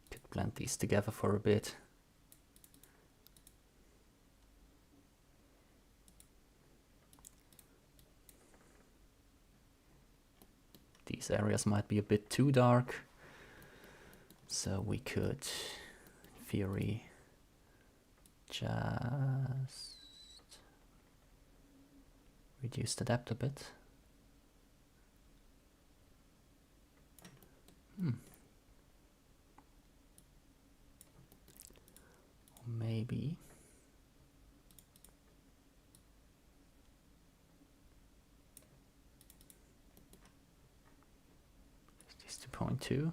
Could blend these together for a bit. These areas might be a bit too dark, so we could, in theory, just reduce the depth a bit. Or maybe this 2.2.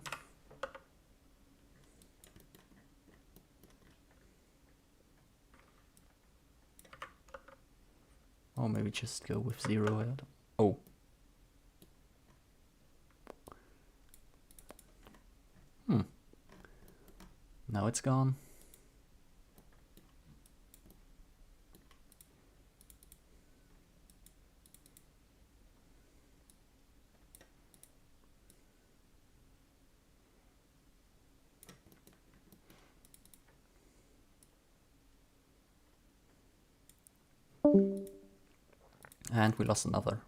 Or maybe just go with 0. Oh. Now it's gone. And we lost another.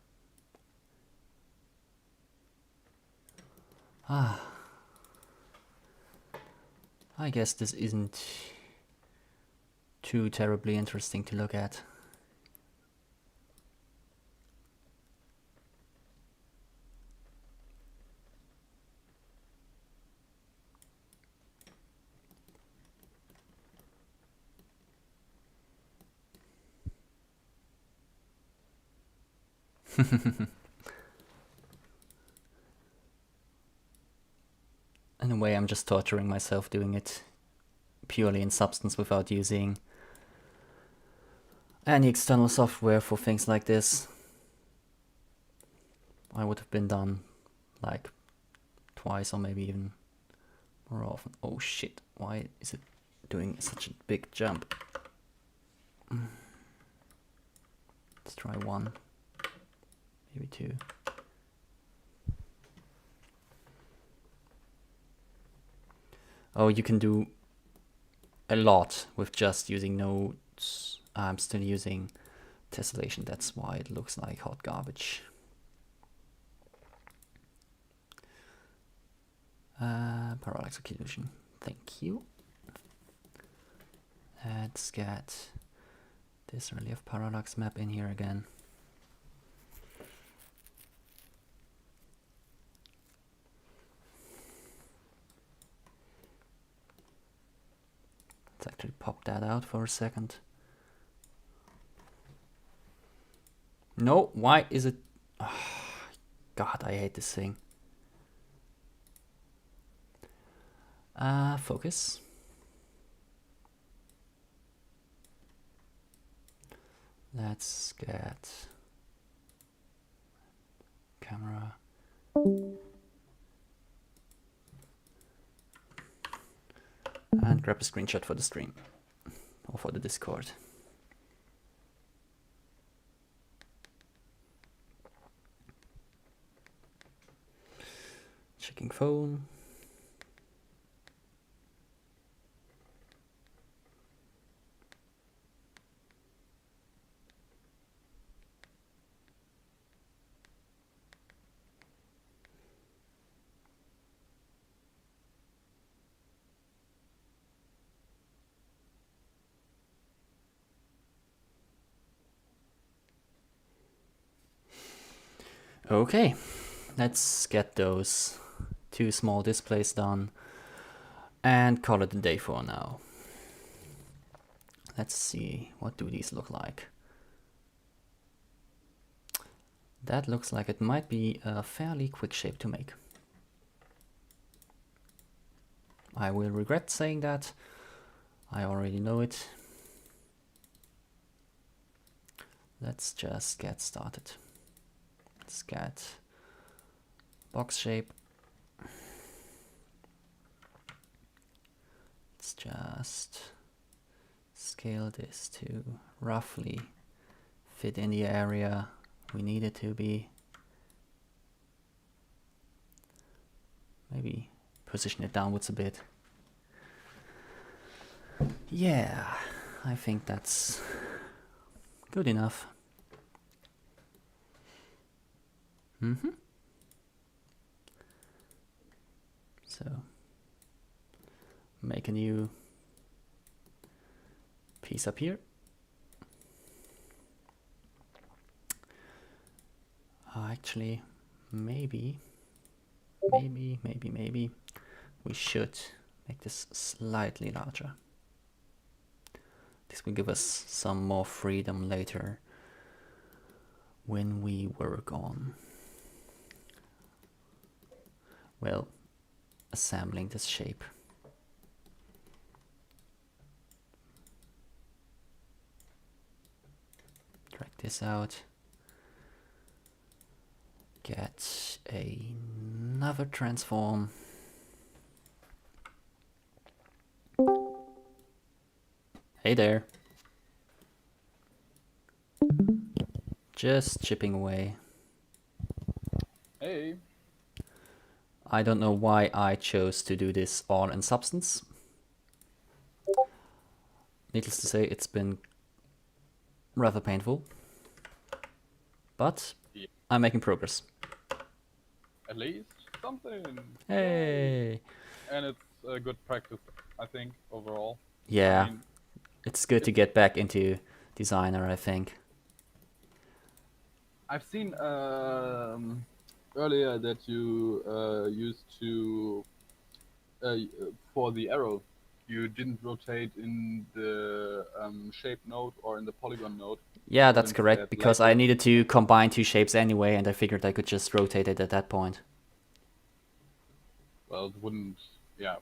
I guess this isn't too terribly interesting to look at. In a way, I'm just torturing myself doing it purely in Substance without using any external software for things like this. I would have been done like twice or maybe even more often. Oh shit, why is it doing such a big jump? Let's try 1, maybe 2. Oh, you can do a lot with just using nodes. I'm still using tessellation, that's why it looks like hot garbage. Parallax occlusion, thank you. Let's get this relief parallax map in here again. Let's actually pop that out for a second. No, why is it? Oh, God, I hate this thing. Focus. Let's get camera. And grab a screenshot for the stream or for the Discord. Checking phone. Okay, let's get those 2 small displays done and call it a day for now. Let's see, what do these look like? That looks like it might be a fairly quick shape to make. I will regret saying that. I already know it. Let's just get started. Let's get box shape. Let's just scale this to roughly fit in the area we need it to be. Maybe position it downwards a bit. Yeah, I think that's good enough. So make a new piece up here. Actually, maybe we should make this slightly larger. This will give us some more freedom later when we work on, well, assembling this shape. Drag this out. Get another transform. Hey there. Just chipping away. Hey. I don't know why I chose to do this all in Substance. Needless to say, it's been rather painful. But Yeah. I'm making progress. At least something. Hey! And it's a good practice, I think, overall. Yeah, I mean, it's good to get back into Designer, I think. I've seen earlier that you used to, for the arrow, you didn't rotate in the shape node or in the polygon node. Yeah, but that's correct, instead, because like I needed to combine 2 shapes anyway, and I figured I could just rotate it at that point. well, it wouldn't. Yeah.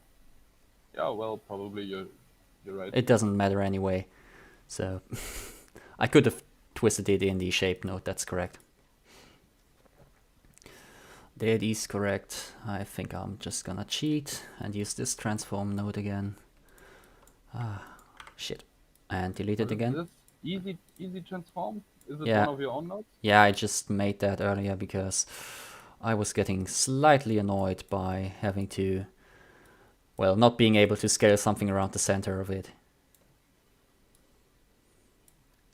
Yeah. Well, probably you're right. It doesn't matter anyway, so I could have twisted it in the shape node, that's correct. That is correct. I think I'm just gonna cheat and use this transform node again. Shit. And delete it again. This easy transform. Is it Yeah. one of your own nodes? Yeah, I just made that earlier because I was getting slightly annoyed by having to, well, not being able to scale something around the center of it.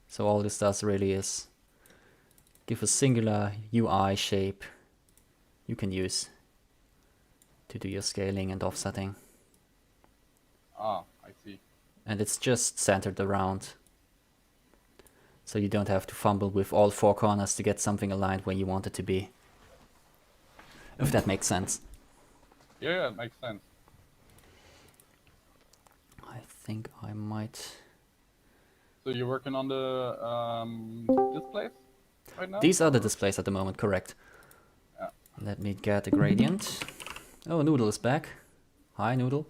So all this does really is give a singular UI shape you can use to do your scaling and offsetting. Ah, I see. And it's just centered around, so you don't have to fumble with all 4 corners to get something aligned where you want it to be. If that makes sense. Yeah, it makes sense. I think I might... So you're working on the displays right now? These are the displays at the moment, correct. Yeah. Let me get a gradient. Oh, Noodle is back. Hi, Noodle.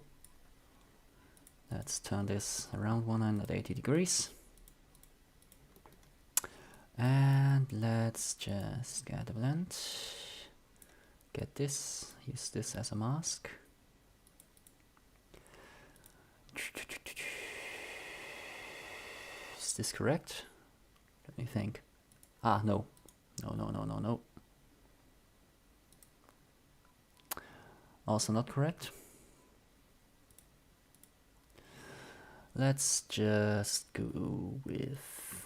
Let's turn this around 180 degrees. And let's just get a blend. Get this, use this as a mask. Is this correct? Let me think. Ah, no. No. Also not correct. Let's just go with...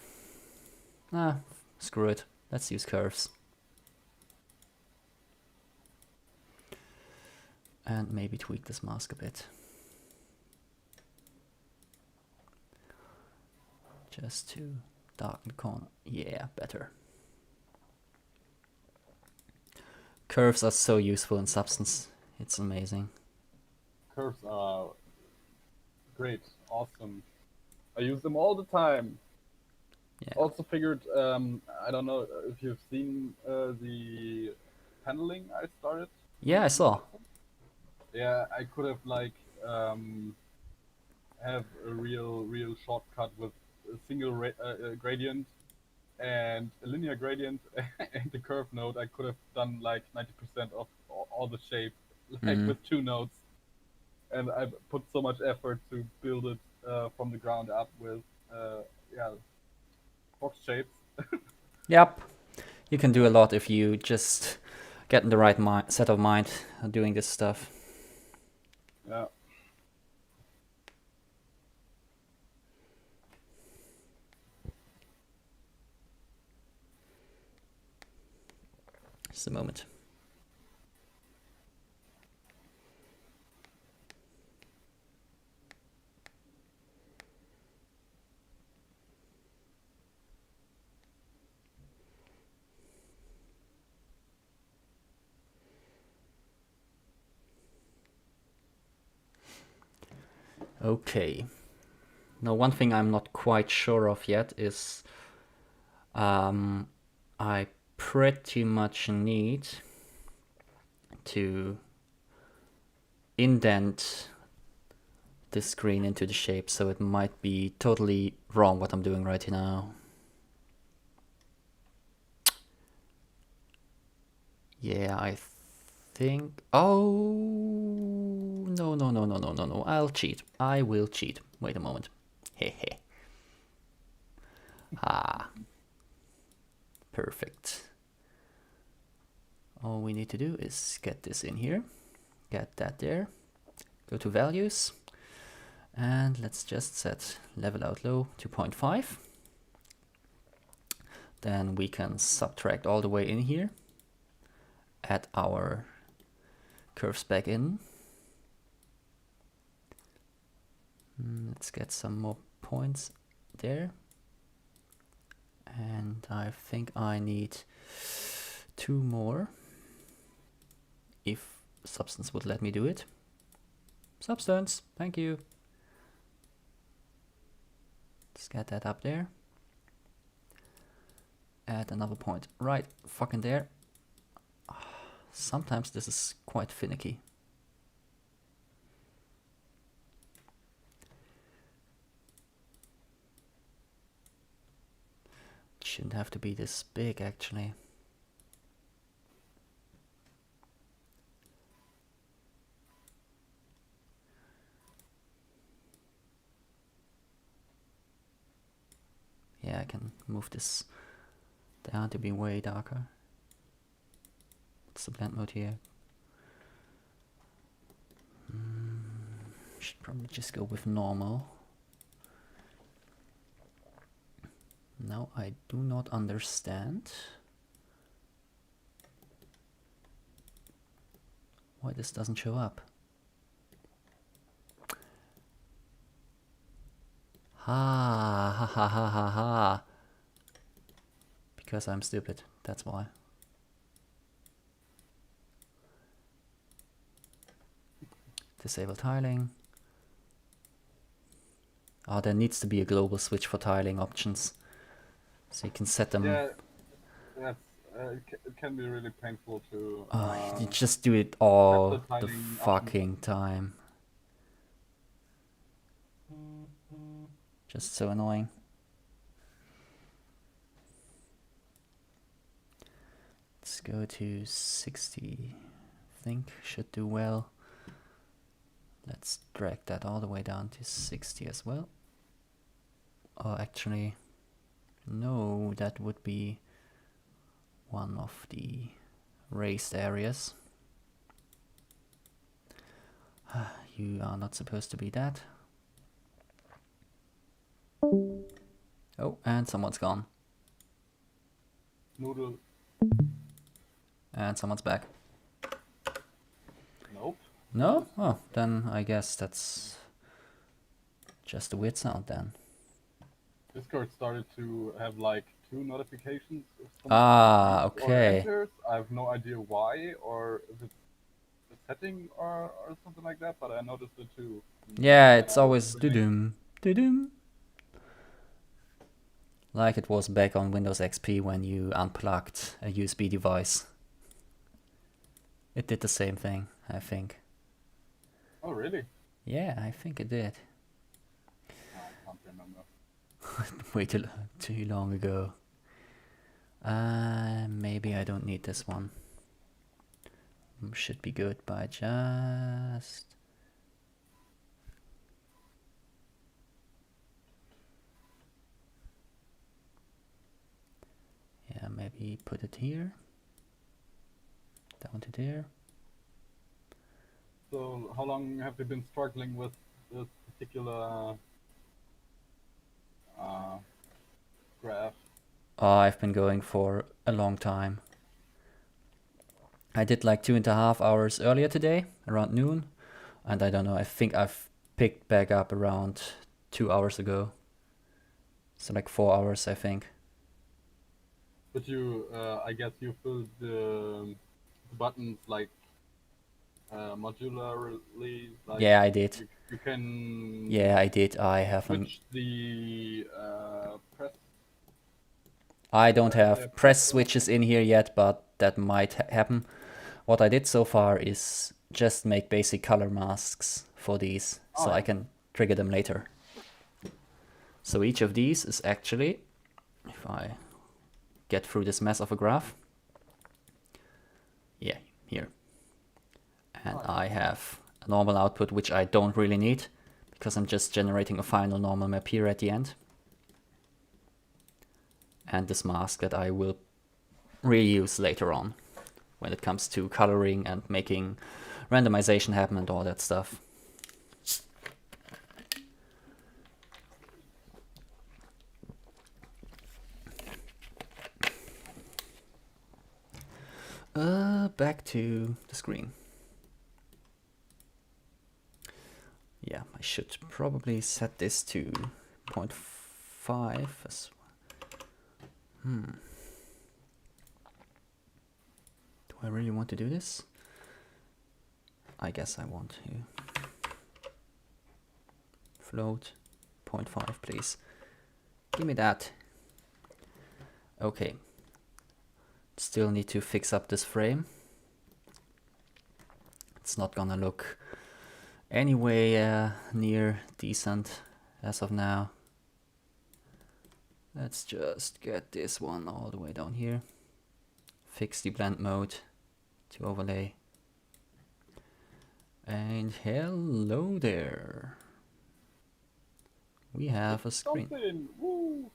screw it. Let's use curves. And maybe tweak this mask a bit. Just to darken the corner. Yeah, better. Curves are so useful in Substance. It's amazing. Curves are great, awesome. I use them all the time. Yeah. Also figured, I don't know if you've seen the paneling I started. Yeah, I saw. Yeah, I could have like have a real shortcut with a single gradient and a linear gradient and the curve node. I could have done like 90% of all the shape like with 2 nodes, and I put so much effort to build it from the ground up with yeah, box shapes. Yep. You can do a lot if you just get in the right set of mind doing this stuff. Yeah. Just a moment. Okay. Now, one thing I'm not quite sure of yet is I pretty much need to indent this screen into the shape, so it might be totally wrong what I'm doing right now. Yeah, I think... Oh, no. I'll cheat. I will cheat. Wait a moment. Hehe. Perfect. All we need to do is get this in here. Get that there. Go to values. And let's just set level out low 2.5. Then we can subtract all the way in here. Add our curves back in. Let's get some more points there. And I think I need 2 more. If Substance would let me do it. Substance, thank you. Let's get that up there. Add another point right fucking there. Sometimes this is quite finicky. It shouldn't have to be this big actually. Yeah, I can move this down to be way darker. What's the blend mode here? Should probably just go with normal. Now I do not understand why this doesn't show up. Ha. Because I'm stupid, that's why. Disable tiling. Oh, there needs to be a global switch for tiling options. So you can set them. Yeah, that's, it can be really painful to. You just do it all the the tiling fucking time. Just so annoying. Let's go to 60. I think should do well. Let's drag that all the way down to 60 as well. Oh, actually, no, that would be one of the raised areas. You are not supposed to be that. Oh, and someone's gone. Noodle. And someone's back. Nope. No? Oh, then I guess that's just a weird sound then. Discord started to have like 2 notifications if someone Ah, leaves or okay. enters. I have no idea why, or if it's a setting or something like that, but I noticed it too. Yeah, When it's I was always streaming. doo-doom, doo-doom. Like it was back on Windows XP when you unplugged a USB device. It did the same thing, I think. Oh, really? Yeah, I think it did. I can't remember. Way too long ago. Maybe I don't need this one. Should be good by just... Yeah, maybe put it here. Down to there. So, how long have you been struggling with this particular graph? I've been going for a long time. I did like 2.5 hours earlier today, around noon. And I don't know, I think I've picked back up around 2 hours ago. So like 4 hours, I think. But you, I guess you filled the buttons like modularly, like Yeah, I did. you can Yeah, I did. I have switch the press. I don't Is there have press press or switches something? in here yet, but that might happen. What I did so far is just make basic color masks for these, Oh so I yeah. can trigger them later. So each of these is actually, if I get through this mess of a graph, yeah, here. And I have a normal output, which I don't really need, because I'm just generating a final normal map here at the end. And this mask that I will reuse later on, when it comes to coloring and making randomization happen and all that stuff. Back to the screen. Yeah, I should probably set this to 0.5 as well. Do I really want to do this? I guess I want to. Float 0.5, please. Give me that. Okay. Still need to fix up this frame. It's not gonna look anyway near decent as of now. Let's just get this one all the way down here. Fix the blend mode to overlay. And hello there. We have a screen. Something. Woo!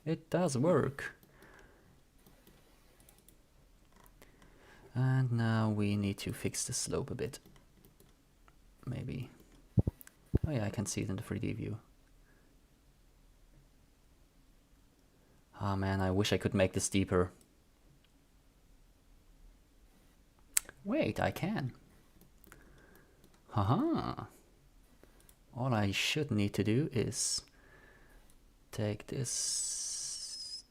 It does work. And now we need to fix the slope a bit. Maybe. Oh yeah, I can see it in the 3D view. Ah man, I wish I could make this deeper. Wait, I can. Haha. All I should need to do is take this.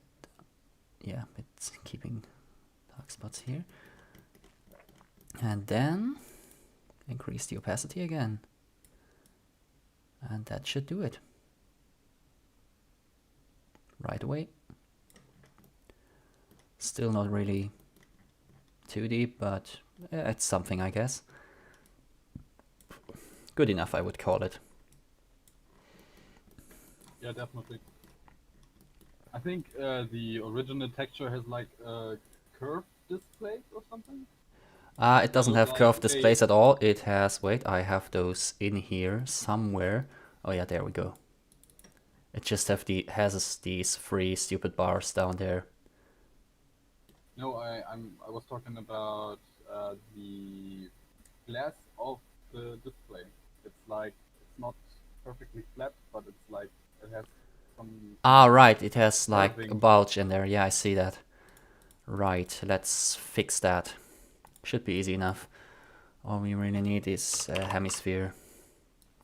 Yeah, it's keeping dark spots here. And then increase the opacity again. And that should do it. Right away. Still not really too deep, but it's something, I guess. Good enough, I would call it. Yeah, definitely. I think the original texture has like curved displays or something. It doesn't have curved displays at all. It has, wait, I have those in here somewhere. Oh yeah, there we go. It just has these 3 stupid bars down there. No, I was talking about the glass of the display. It's like it's not perfectly flat, but it's like it has some. Ah, right, it has like a curving. bulge in there. Yeah, I see that. Right, let's fix that. Should be easy enough. All we really need is a hemisphere.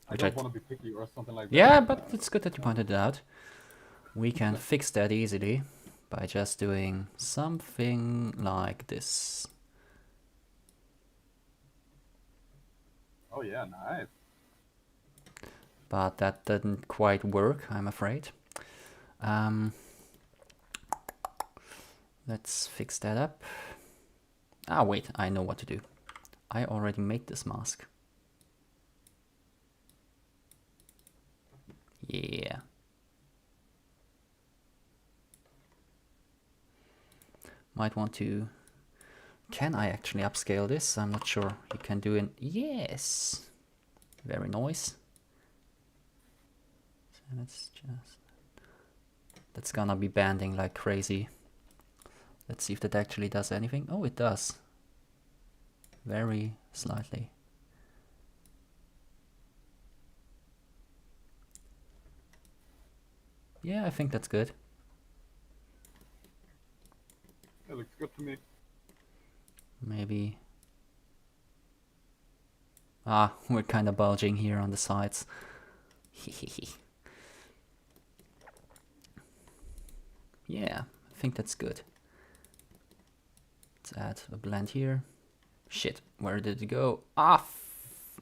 I don't want to be picky or something like that. Yeah, but it's good that you pointed it out. we can fix that easily by just doing something like this. Oh yeah, nice. But that didn't quite work, I'm afraid. Let's fix that up. Ah, wait, I know what to do. I already made this mask. Yeah. Might want to... Can I actually upscale this? I'm not sure. You can do it. Yes! Very nice. So let's just... That's gonna be banding like crazy. Let's see if that actually does anything. Oh, it does. Very slightly. Yeah, I think that's good. It looks good to me. Maybe... Ah, we're kind of bulging here on the sides. Yeah, I think that's good. Let's add a blend here. Shit, where did it go? Ah,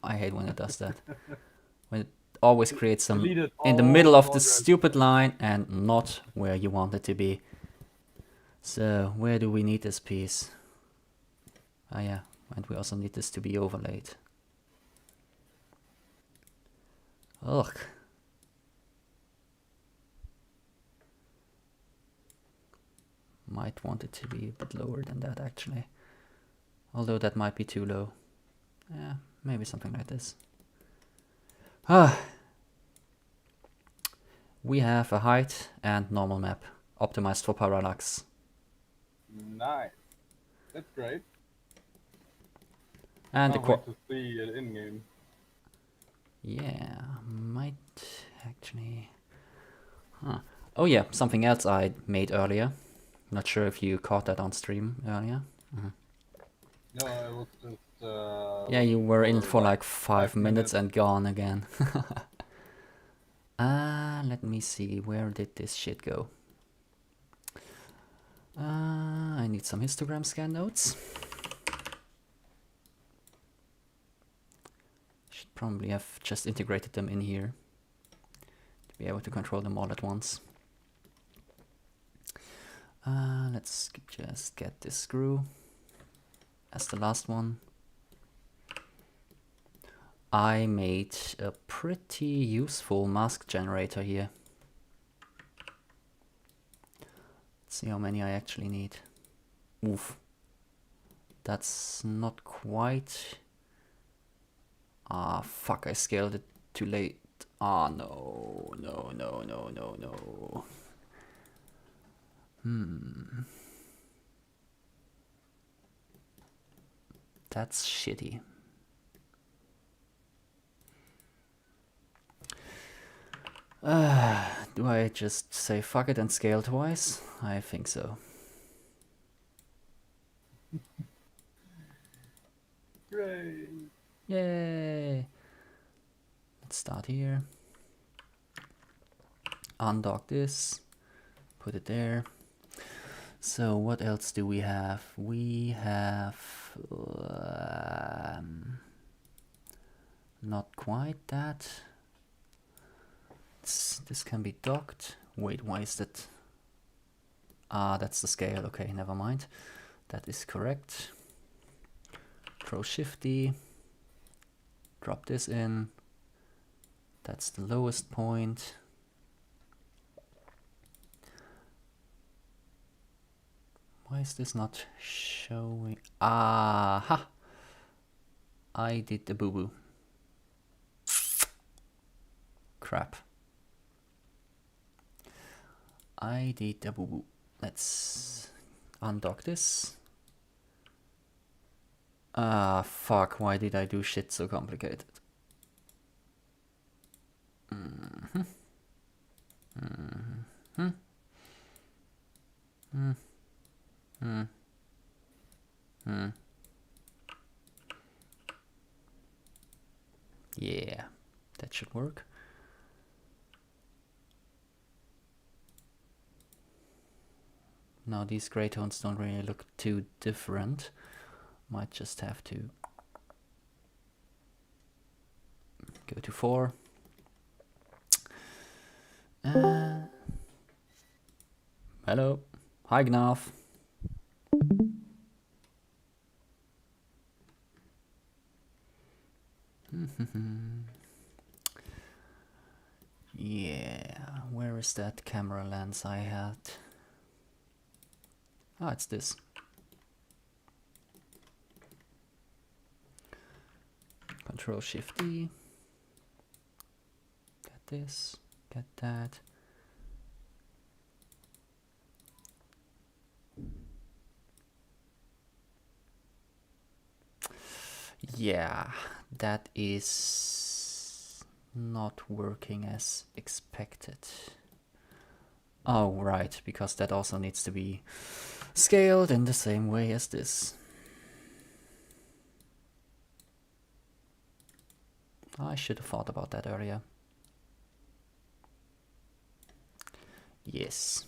I hate when it does that. When it always creates some Deleted in the all middle the of the progress. stupid line and not where you want it to be. So, where do we need this piece? Ah yeah, and we also need this to be overlaid. Ugh. Might want it to be a bit lower than that actually. Although that might be too low. Yeah, maybe something like this. Ah. We have a height and normal map optimized for parallax. Nice. That's great. And the Can't wait to see it in game. Yeah, might actually... Huh. Oh yeah, something else I made earlier. Not sure if you caught that on stream earlier. No, it was just. Yeah, you were in for like 5 5 minutes minutes. and gone again. Let me see, where did this shit go? I need some histogram scan notes. Should probably have just integrated them in here to be able to control them all at once. Let's just get this screw as the last one. I made a pretty useful mask generator here. Let's see how many I actually need. Oof. That's not quite... Ah, fuck, I scaled it too late. Ah, no, no, no, no, no, no. That's shitty. Do I just say fuck it and scale twice? I think so. Hooray! Yay! Let's start here. Undock this. Put it there. So what else do we have? We have... not quite that. This can be docked. Wait, why is that? Ah, that's the scale. Okay, never mind. That is correct. Control Shift D. Drop this in. That's the lowest point. Why is this not showing? Aha! I did the boo-boo. Crap. I did the boo-boo. Let's undock this. Ah, fuck, why did I do shit so complicated? Yeah, that should work. Now these gray tones don't really look too different. Might just have to go to 4. Hello. Hi, Gnaf. Yeah, where is that camera lens I had? Ah, it's this. Control Shift D. Get this, get that. Yeah, that is not working as expected. Oh, right, because that also needs to be scaled in the same way as this. I should have thought about that earlier. Yes.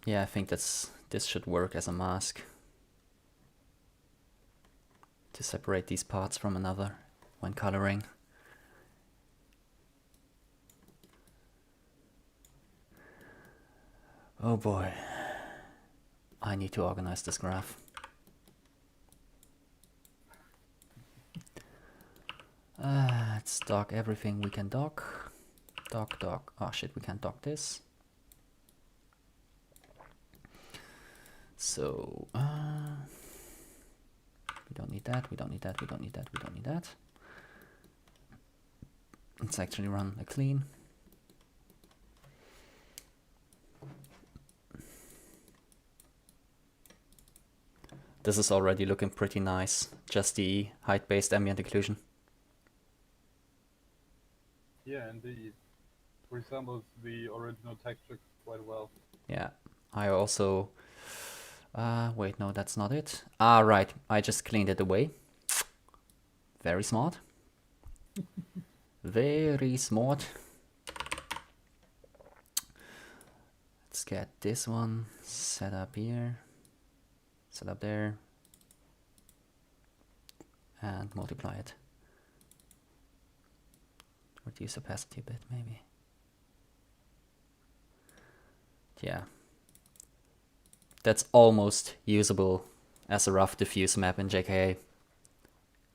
Yeah, I think this should work as a mask to separate these parts from another when coloring. Oh boy, I need to organize this graph. Let's dock everything we can dock. Dock. Oh shit, we can't dock this. So, we don't need that, we don't need that, we don't need that, we don't need that. Let's actually run a clean. This is already looking pretty nice, just the height-based ambient occlusion. Yeah, indeed. Resembles the original texture quite well. Yeah, I also... wait, no, that's not it. Ah, right, I just cleaned it away. Very smart. Very smart. Let's get this one set up here. Set up there. And multiply it. Reduce opacity a bit, maybe. Yeah. That's almost usable as a rough diffuse map in JKA.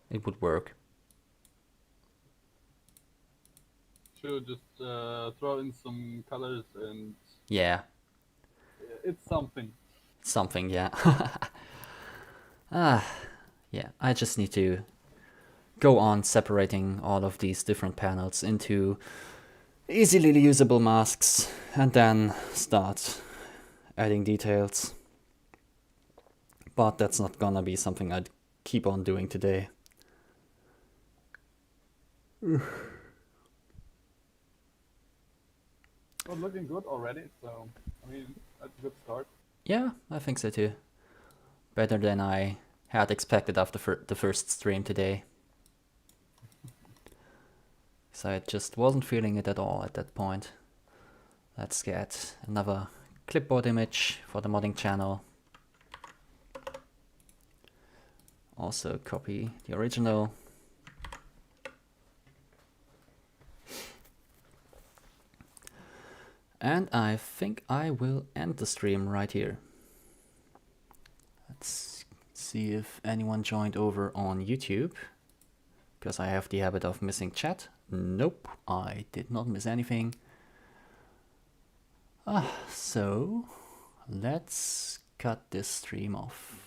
It would work. Sure, just throw in some colors and Yeah. It's something. Something, yeah. Yeah, I just need to go on separating all of these different panels into easily usable masks and then start adding details. But that's not gonna be something I'd keep on doing today. Well, looking good already, so I mean that's a good start. Yeah, I think so too. Better than I had expected after the first stream today. So I just wasn't feeling it at all at that point. Let's get another clipboard image for the modding channel. Also copy the original. And I think I will end the stream right here. Let's see if anyone joined over on YouTube, because I have the habit of missing chat. Nope, I did not miss anything. So let's cut this stream off.